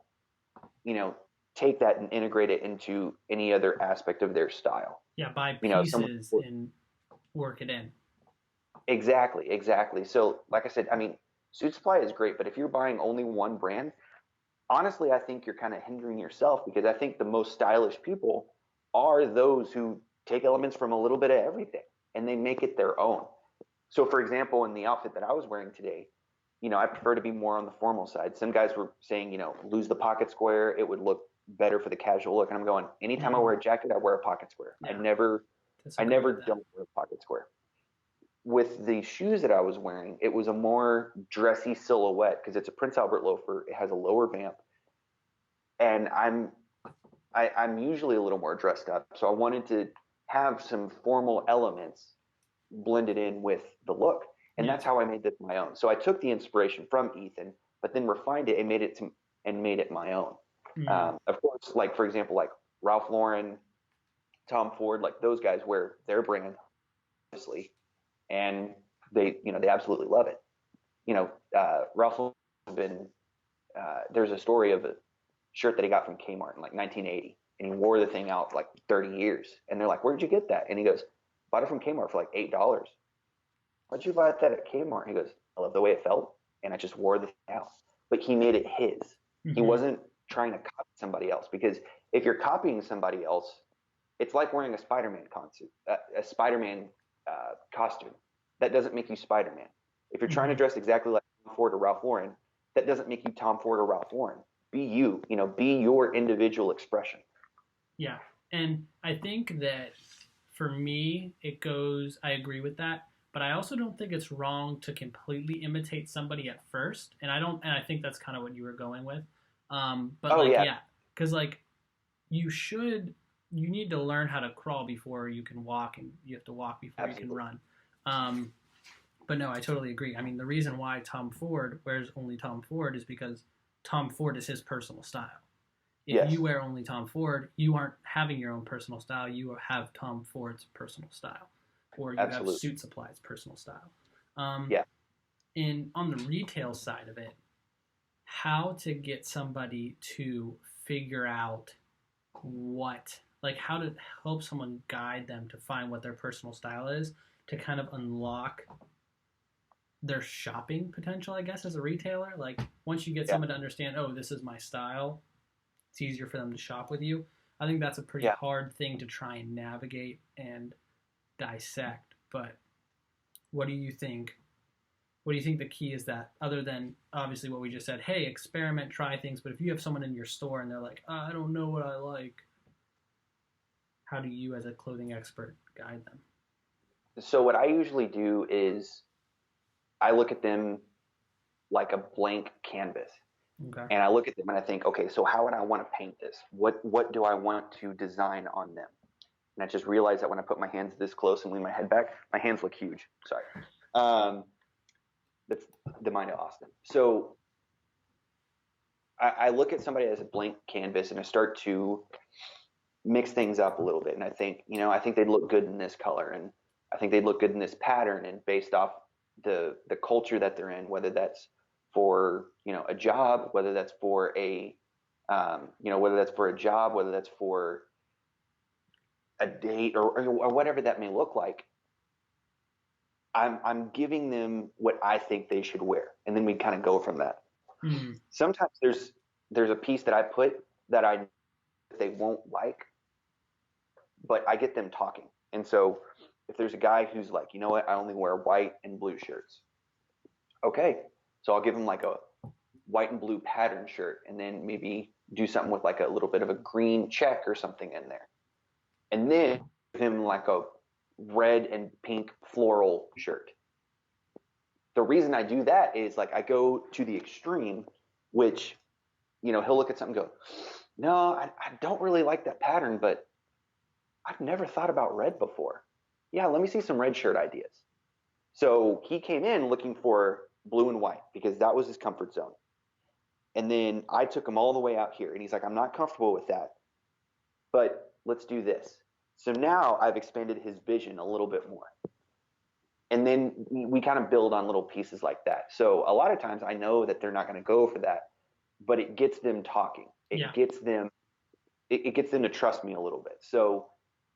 take that and integrate it into any other aspect of their style. Yeah, buy pieces and work it in. Exactly. So, like I said, I mean, Suit Supply is great, but if you're buying only one brand, honestly, I think you're kind of hindering yourself, because I think the most stylish people are those who take elements from a little bit of everything and they make it their own. So, for example, in the outfit that I was wearing today, I prefer to be more on the formal side. Some guys were saying, lose the pocket square. It would look better for the casual look. And I'm going, anytime I wear a jacket, I wear a pocket square. Yeah. I never don't wear a pocket square. With the shoes that I was wearing, it was a more dressy silhouette because it's a Prince Albert loafer. It has a lower vamp, and I'm usually a little more dressed up, so I wanted to have some formal elements blended in with the look, and that's how I made this my own. So I took the inspiration from Ethan, but then refined it and made it my own. Of course, like for example, like Ralph Lauren, Tom Ford, like those guys wear their brand, obviously. And they absolutely love it. Ralph has been, there's a story of a shirt that he got from Kmart in like 1980, and he wore the thing out for like 30 years. And they're like, "Where'd you get that?" And he goes, "Bought it from Kmart for like $8. Why'd you buy that at Kmart? He goes, "I love the way it felt, and I just wore the thing out." But he made it his. Mm-hmm. He wasn't trying to copy somebody else, because if you're copying somebody else, it's like wearing a Spider-Man costume. That doesn't make you Spider-Man. If you're trying to dress exactly like Tom Ford or Ralph Lauren, that doesn't make you Tom Ford or Ralph Lauren. Be you, be your individual expression. Yeah. And I think that for me, I agree with that, but I also don't think it's wrong to completely imitate somebody at first. And I think that's kind of what you were going with. Because you need to learn how to crawl before you can walk, and you have to walk before you can run. But no, I totally agree. I mean, the reason why Tom Ford wears only Tom Ford is because Tom Ford is his personal style. If you wear only Tom Ford, you aren't having your own personal style. You have Tom Ford's personal style, or you have Suit Supply's personal style. And on the retail side of it, how to get somebody to figure out how to help someone guide them to find what their personal style is, to kind of unlock their shopping potential, I guess, as a retailer. Like, once you get someone to understand, oh, this is my style, it's easier for them to shop with you. I think that's a pretty hard thing to try and navigate and dissect. But what do you think? What do you think the key is, that, other than obviously what we just said, hey, experiment, try things, but if you have someone in your store and they're like, I don't know what I like, how do you as a clothing expert guide them? So what I usually do is I look at them like a blank canvas. Okay. And I look at them and I think, okay, so how would I want to paint this? What do I want to design on them? And I just realized that when I put my hands this close and lean my head back, my hands look huge. Sorry. That's the mind of Austin. So I look at somebody as a blank canvas and I start to mix things up a little bit. And I think, I think they'd look good in this color, and I think they'd look good in this pattern, and based off the culture that they're in, whether that's for, a job, whether that's for a job, whether that's for a date or whatever that may look like. I'm giving them what I think they should wear, and then we kind of go from that. Mm-hmm. Sometimes there's a piece that I put that they won't like, but I get them talking. And so if there's a guy who's like, you know what, I only wear white and blue shirts. Okay, so I'll give him like a white and blue pattern shirt, and then maybe do something with like a little bit of a green check or something in there, and then give him like a red and pink floral shirt. The reason I do that is, like, I go to the extreme, which, he'll look at something and go, no, I don't really like that pattern, but I've never thought about red before. Yeah, let me see some red shirt ideas. So he came in looking for blue and white because that was his comfort zone. And then I took him all the way out here, and he's like, I'm not comfortable with that, but let's do this. So now I've expanded his vision a little bit more. And then we kind of build on little pieces like that. So a lot of times I know that they're not going to go for that, but it gets them talking. Yeah. It gets them to trust me a little bit. So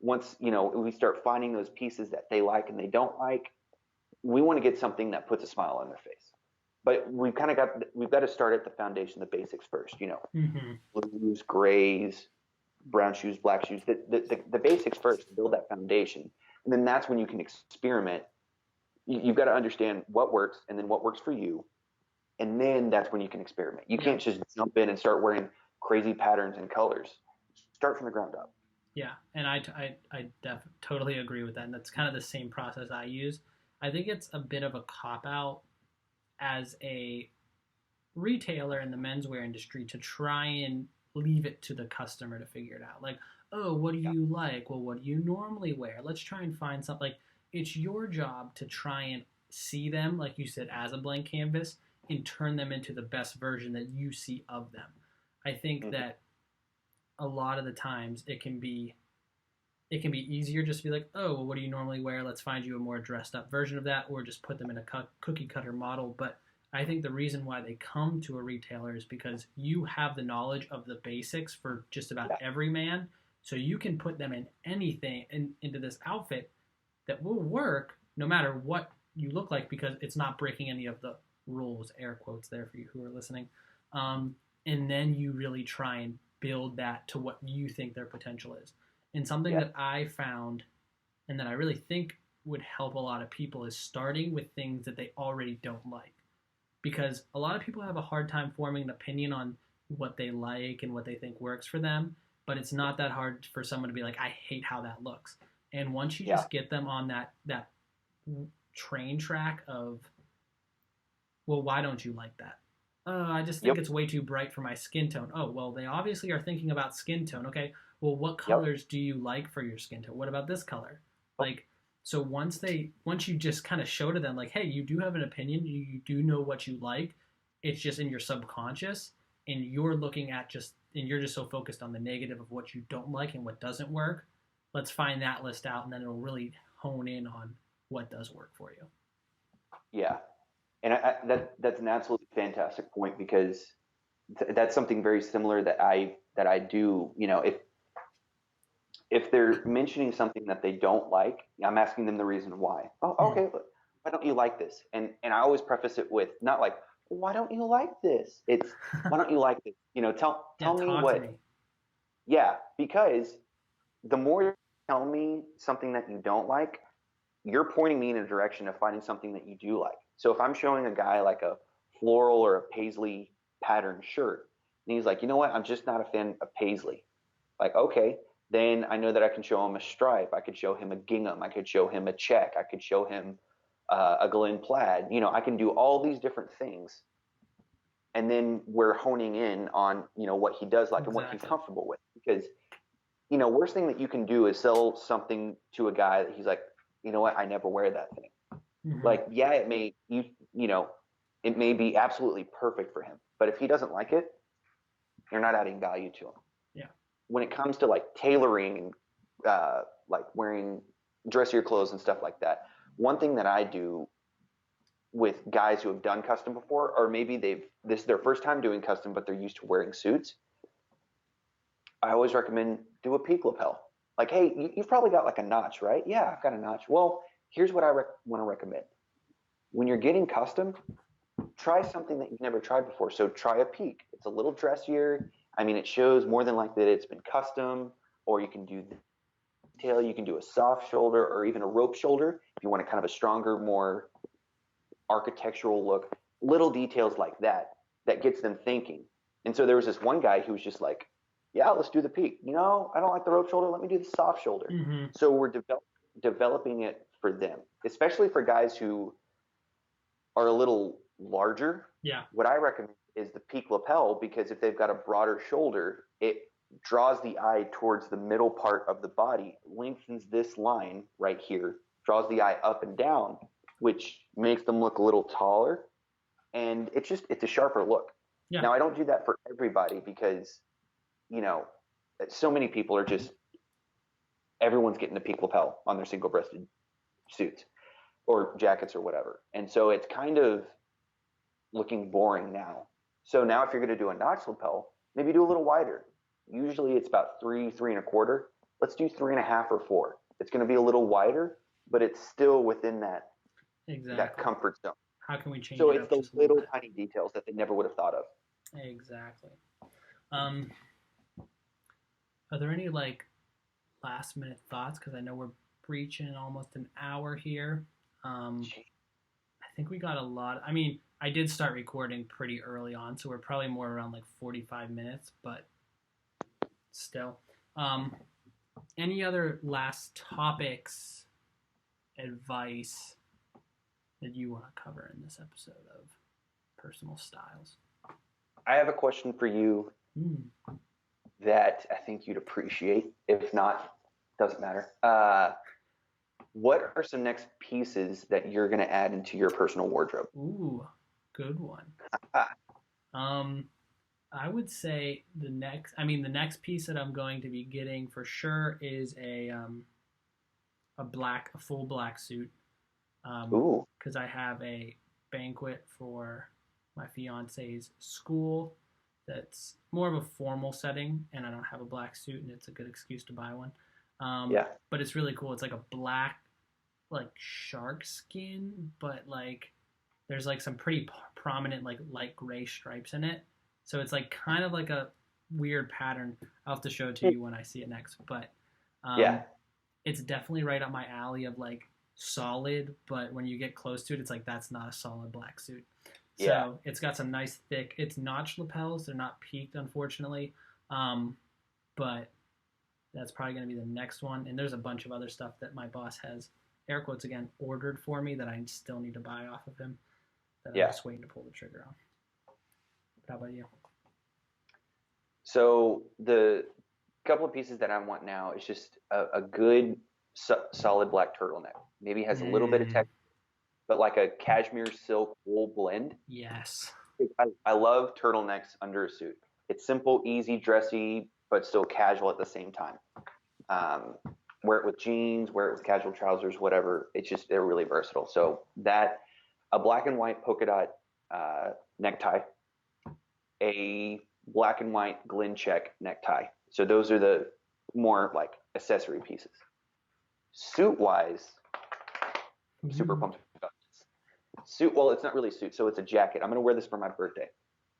once, we start finding those pieces that they like and they don't like, we want to get something that puts a smile on their face. But we've got to start at the foundation, the basics first, blues, grays, brown shoes, black shoes, the basics first, build that foundation. And then that's when you can experiment. You've got to understand what works and then what works for you. And then that's when you can experiment. You can't just jump in and start wearing crazy patterns and colors. Start from the ground up. Yeah, and I totally agree with that. And that's kind of the same process I use. I think it's a bit of a cop-out as a retailer in the menswear industry to try and leave it to the customer to figure it out. Like, oh, what do you like? Well, what do you normally wear? Let's try and find something. Like, it's your job to try and see them, like you said, as a blank canvas and turn them into the best version that you see of them. I think that a lot of the times it can be easier just to be like, oh, well, what do you normally wear? Let's find you a more dressed up version of that, or just put them in a cookie cutter model. But I think the reason why they come to a retailer is because you have the knowledge of the basics for just about every man. So you can put them in anything into this outfit that will work no matter what you look like, because it's not breaking any of the rules, air quotes there for you who are listening. And then you really try and build that to what you think their potential is. And something that I found and that I really think would help a lot of people is starting with things that they already don't like. Because a lot of people have a hard time forming an opinion on what they like and what they think works for them, but it's not that hard for someone to be like, I hate how that looks. And once you just get them on that train track of, well, why don't you like that? I just think it's way too bright for my skin tone. Oh, well, they obviously are thinking about skin tone. Okay, well, what colors do you like for your skin tone? What about this color? Like, so once you just kind of show to them, like, hey, you do have an opinion, you do know what you like, it's just in your subconscious, and you're just so focused on the negative of what you don't like and what doesn't work. Let's find that list out, and then it'll really hone in on what does work for you. Yeah. And that's an absolutely fantastic point, because that's something very similar that I do. If they're mentioning something that they don't like, I'm asking them the reason why. Oh, okay. Why don't you like this? And I always preface it with not like, why don't you like this? It's why don't you like this? Tell me what. Me. Yeah, because the more you tell me something that you don't like, you're pointing me in a direction of finding something that you do like. So if I'm showing a guy like a floral or a paisley pattern shirt, and he's like, you know what, I'm just not a fan of paisley. Like, okay, then I know that I can show him a stripe. I could show him a gingham. I could show him a check. I could show him a Glen plaid. I can do all these different things. And then we're honing in on, what he does like and what he's comfortable with. Because, worst thing that you can do is sell something to a guy that he's like, you know what, I never wear that thing. Mm-hmm. Like, yeah, it may be absolutely perfect for him, but if he doesn't like it, you're not adding value to him. Yeah. When it comes to like tailoring and like wearing dressier clothes and stuff like that, one thing that I do with guys who have done custom before, or maybe this is their first time doing custom, but they're used to wearing suits, I always recommend do a peak lapel. Like, hey, you've probably got like a notch, right? Yeah, I've got a notch. Well, here's what I want to recommend. When you're getting custom, try something that you've never tried before. So try a peak. It's a little dressier. I mean, it shows more than likely that it's been custom, or you can do the detail. You can do a soft shoulder or even a rope shoulder if you want a kind of a stronger, more architectural look. Little details like that gets them thinking. And so there was this one guy who was just like, yeah, let's do the peak. I don't like the rope shoulder. Let me do the soft shoulder. Mm-hmm. So we're developing it for them, especially for guys who are a little larger. Yeah. What I recommend is the peak lapel, because if they've got a broader shoulder, it draws the eye towards the middle part of the body, lengthens this line right here, draws the eye up and down, which makes them look a little taller. And it's a sharper look. Yeah. Now, I don't do that for everybody because, so many people are just, everyone's getting a peak lapel on their single-breasted suits or jackets or whatever. And so it's kind of looking boring now. So now if you're going to do a notch lapel, maybe do a little wider. Usually it's about 3.25. Let's do 3.5 or 4. It's going to be a little wider, but it's still within that comfort zone. How can we change so it it's up the just a little bit? tiny details that they never would have thought of. Exactly. Are there any like last minute thoughts? Because I know we're breaching almost an hour here. I think we got a lot. I mean, I did start recording pretty early on, so we're probably more around like 45 minutes, but still. Any other last topics, advice that you want to cover in this episode of Personal Styles? I have a question for you that I think you'd appreciate. If not, doesn't matter. What are some next pieces that you're going to add into your personal wardrobe? Ooh, good one. I would say the next piece that I'm going to be getting for sure is a full black suit. Ooh. Because I have a banquet for my fiance's school that's more of a formal setting, and I don't have a black suit, and it's a good excuse to buy one. Yeah. But it's really cool. It's like a black, like shark skin, but like there's like some pretty prominent like light gray stripes in it. So it's like kind of like a weird pattern. I'll have to show it to you when I see it next. But it's definitely right up my alley of like solid, but when you get close to it, it's like that's not a solid black suit. So it's got some nice thick, it's notched lapels. They're not peaked, unfortunately. But that's probably going to be the next one. And there's a bunch of other stuff that my boss has, air quotes again, ordered for me that I still need to buy off of him that I'm just waiting to pull the trigger on. But how about you? So the couple of pieces that I want now is just a good solid black turtleneck. Maybe has a little bit of texture, but like a cashmere silk wool blend. Yes. I love turtlenecks under a suit. It's simple, easy, dressy, but still casual at the same time. Wear it with jeans, wear it with casual trousers, whatever. They're really versatile. So that, a black and white polka dot necktie, a black and white Glen check necktie. So those are the more like accessory pieces. Suit wise, super pumped about this. Suit, well, it's not really a suit, so it's a jacket. I'm going to wear this for my birthday.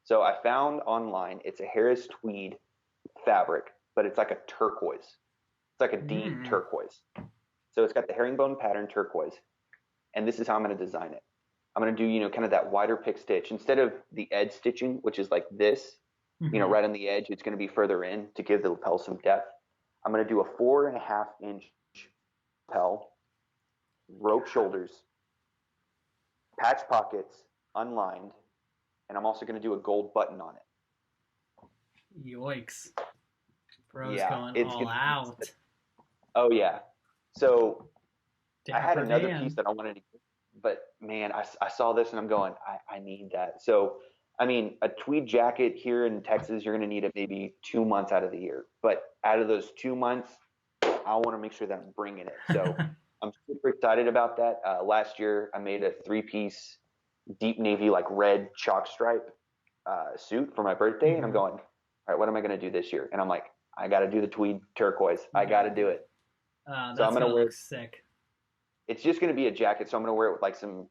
So I found online, it's a Harris tweed fabric, but it's like a turquoise. It's like a deep turquoise. So it's got the herringbone pattern turquoise. And this is how I'm going to design it. I'm going to do, kind of that wider pick stitch. Instead of the edge stitching, which is like this, right on the edge, it's going to be further in to give the lapel some depth. I'm going to do a 4.5-inch lapel, rope shoulders, patch pockets, unlined, and I'm also going to do a gold button on it. Yikes. Bro's going all out. Oh, yeah. So Dapper I had another Dan. piece that I wanted to get, but man, I saw this and I'm going, I need that. So, I mean, a tweed jacket here in Texas, you're going to need it maybe 2 months out of the year. But out of those 2 months, I want to make sure that I'm bringing it. So I'm super excited about that. Last year, I made a 3-piece deep navy, like red chalk stripe suit for my birthday. And I'm going, all right, what am I going to do this year? And I'm like, I got to do the tweed turquoise. I got to do it. That's so I'm going to look sick. It's just going to be a jacket. So I'm going to wear it with like some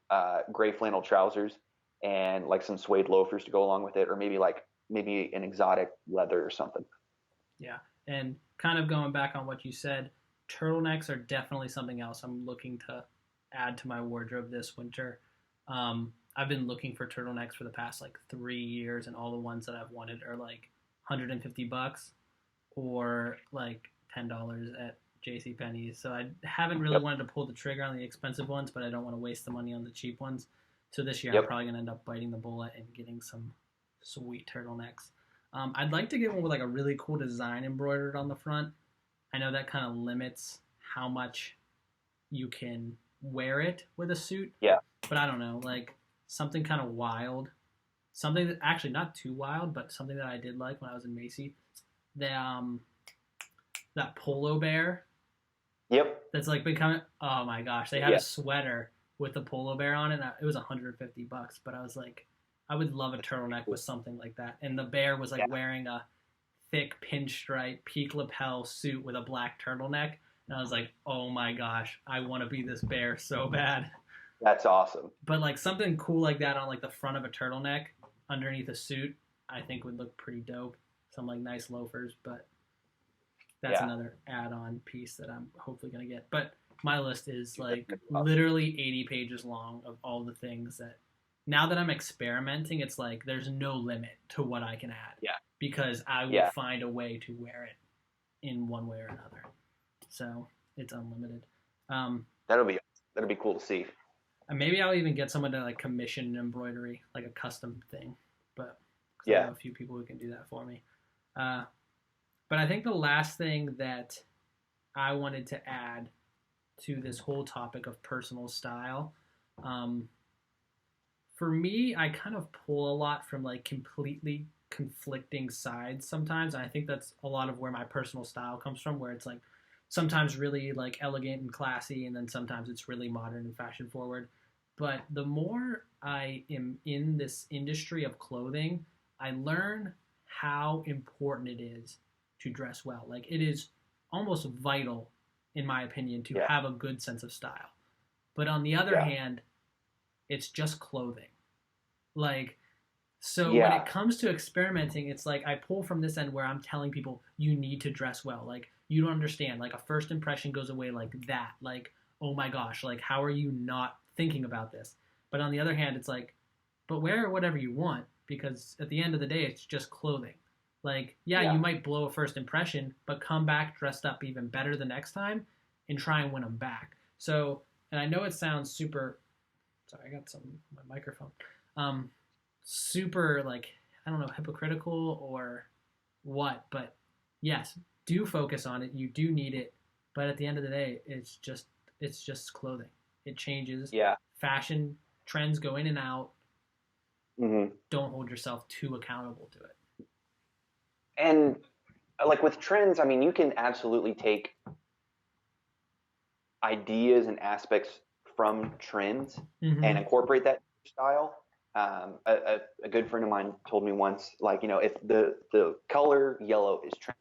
gray flannel trousers and like some suede loafers to go along with it, or maybe an exotic leather or something. Yeah. And kind of going back on what you said, turtlenecks are definitely something else I'm looking to add to my wardrobe this winter. I've been looking for turtlenecks for the past like 3 years, and all the ones that I've wanted are like $150 or like $10 at JCPenney's. So I haven't really wanted to pull the trigger on the expensive ones, but I don't want to waste the money on the cheap ones. So this year I'm probably going to end up biting the bullet and getting some sweet turtlenecks. I'd like to get one with like a really cool design embroidered on the front. I know that kind of limits how much you can wear it with a suit. Yeah. But I don't know, like something kind of wild something that actually not too wild, but something that I did like when I was in Macy. The that polo bear Yep. that's like becoming. Oh my gosh, they had Yeah. a sweater with the polo bear on it. And it was $150, but I was like, I would love a turtleneck with something like that. And the bear was like Yeah. wearing a thick pinstripe peak lapel suit with a black turtleneck. And I was like, oh my gosh, I want to be this bear so bad. That's awesome. But like something cool like that on like the front of a turtleneck underneath a suit, I think would look pretty dope. Some like nice loafers, but that's another add-on piece that I'm hopefully gonna get. But my list is like literally 80 pages long of all the things that now that I'm experimenting, it's like there's no limit to what I can add. Yeah. Because I will find a way to wear it in one way or another. So it's unlimited. That'll be cool to see. And maybe I'll even get someone to like commission embroidery, like a custom thing. But I know a few people who can do that for me. But I think the last thing that I wanted to add to this whole topic of personal style, for me, I kind of pull a lot from like completely conflicting sides sometimes. And I think that's a lot of where my personal style comes from, where it's like sometimes really like elegant and classy, and then sometimes it's really modern and fashion forward. But the more I am in this industry of clothing, I learn how important it is to dress well. Like it is almost vital, in my opinion, to have a good sense of style. But on the other hand, it's just clothing. Like, so when it comes to experimenting, it's like I pull from this end where I'm telling people you need to dress well. Like, you don't understand. Like, a first impression goes away like that. Like, oh my gosh, like, how are you not thinking about this? But on the other hand, it's like, but wear whatever you want, because at the end of the day, it's just clothing. Like, you might blow a first impression, but come back dressed up even better the next time and try and win them back. So, and I know it sounds super, sorry, I got my microphone. Super, like, I don't know, hypocritical or what, but yes, do focus on it. You do need it. But at the end of the day, it's just clothing. It changes. Yeah. Fashion trends go in and out. Mm-hmm. Don't hold yourself too accountable to it. And like with trends, I mean, you can absolutely take ideas and aspects from trends and incorporate that style. A good friend of mine told me once, like, you know, if the color yellow is trend,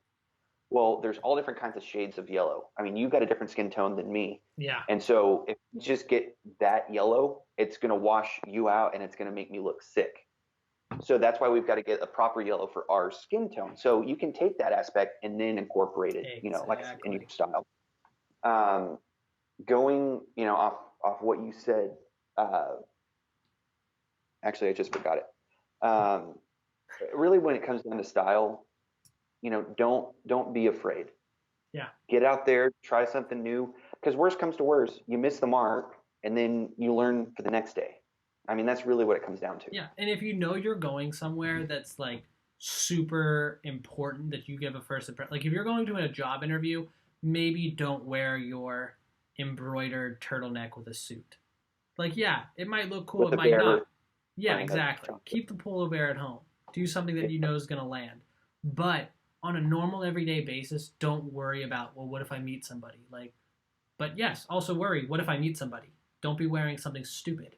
well, there's all different kinds of shades of yellow. I mean, you've got a different skin tone than me. Yeah. And so if you just get that yellow, it's going to wash you out and it's going to make me look sick. So that's why we've got to get a proper yellow for our skin tone. So you can take that aspect and then incorporate it, you know, like in your style. Going, you know, off what you said, actually, I just forgot it. Really, when it comes down to style, you know, don't be afraid. Yeah. Get out there, try something new. Because worst comes to worst, you miss the mark, and then you learn for the next day. I mean, that's really what it comes down to. Yeah, and if you know you're going somewhere that's like super important that you give a first impression, like if you're going to a job interview, maybe don't wear your embroidered turtleneck with a suit. Like, yeah, it might look cool, it might not. Yeah, exactly. Keep the polo bear at home. Do something that you know is going to land. But on a normal everyday basis, don't worry about, well, what if I meet somebody? Like, but yes, also worry, what if I meet somebody? Don't be wearing something stupid.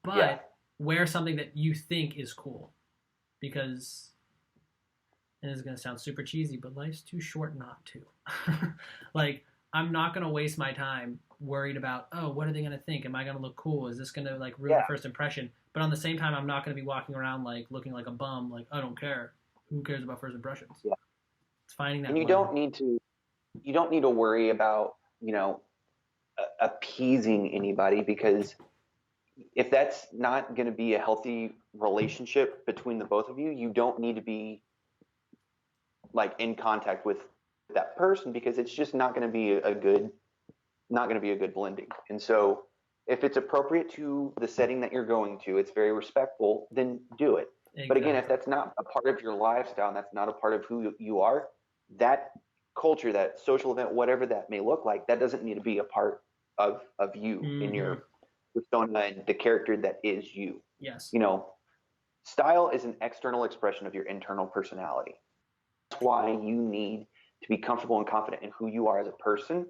But wear something that you think is cool. Because, and it's going to sound super cheesy, but life's too short not to. Like, I'm not going to waste my time worried about, oh, what are they going to think? Am I going to look cool? Is this going to, like, ruin the first impression? But on the same time, I'm not going to be walking around, like, looking like a bum. Like, I don't care. Who cares about first impressions? Yeah. It's finding that. And you don't need to worry about, you know, appeasing anybody, because if that's not going to be a healthy relationship between the both of you, you don't need to be like in contact with that person, because it's just not going to be a good blending. And so if it's appropriate to the setting that you're going to, it's very respectful, then do it. Exactly. But again, if that's not a part of your lifestyle and that's not a part of who you are, that culture, that social event, whatever that may look like, that doesn't need to be a part of you in your persona and the character that is you. Yes. You know, Style is an external expression of your internal personality. That's why you need to be comfortable and confident in who you are as a person,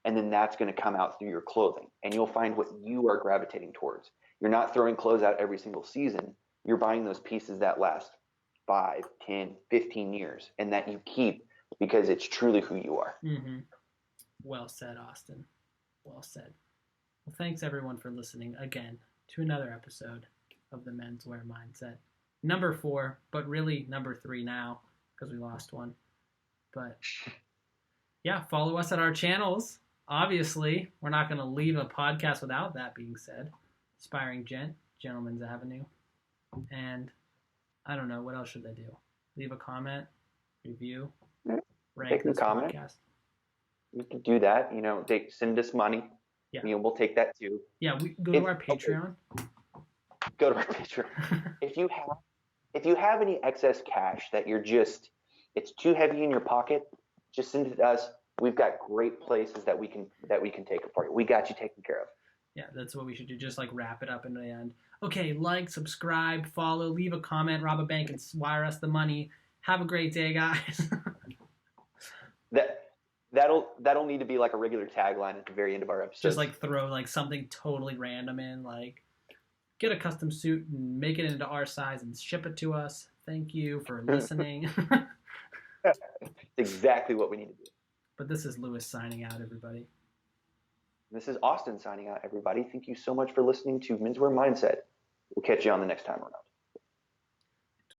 and then that's going to come out through your clothing, and you'll find what you are gravitating towards. You're not throwing clothes out every single season. You're buying those pieces that last 5, 10, 15 years, and that you keep because it's truly who you are. Mm-hmm. Well said, Austin. Well said. Well, thanks everyone for listening again to another episode of the Menswear Mindset. Number 4, but really number 3 now because we lost one. But yeah, follow us at our channels. Obviously, we're not going to leave a podcast without that being said. Aspiring Gent, Gentleman's Avenue. And I don't know, what else should I do? Leave a comment, review, rank this podcast. You can do that. Send us money. Yeah. We'll take that too. Yeah, we go to our Patreon. Go to our Patreon. If you have any excess cash that it's too heavy in your pocket, just send it to us. We've got great places that we can take it for you. We got you taken care of. Yeah, that's what we should do. Just like wrap it up in the end. Okay, like, subscribe, follow, leave a comment, rob a bank, and wire us the money. Have a great day, guys. That'll need to be like a regular tagline at the very end of our episode. Just like throw like something totally random in, like get a custom suit and make it into our size and ship it to us. Thank you for listening. That's exactly what we need to do. But this is Lewis signing out, everybody. This is Austin signing out, everybody. Thank you so much for listening to Menswear Mindset. We'll catch you on the next time around.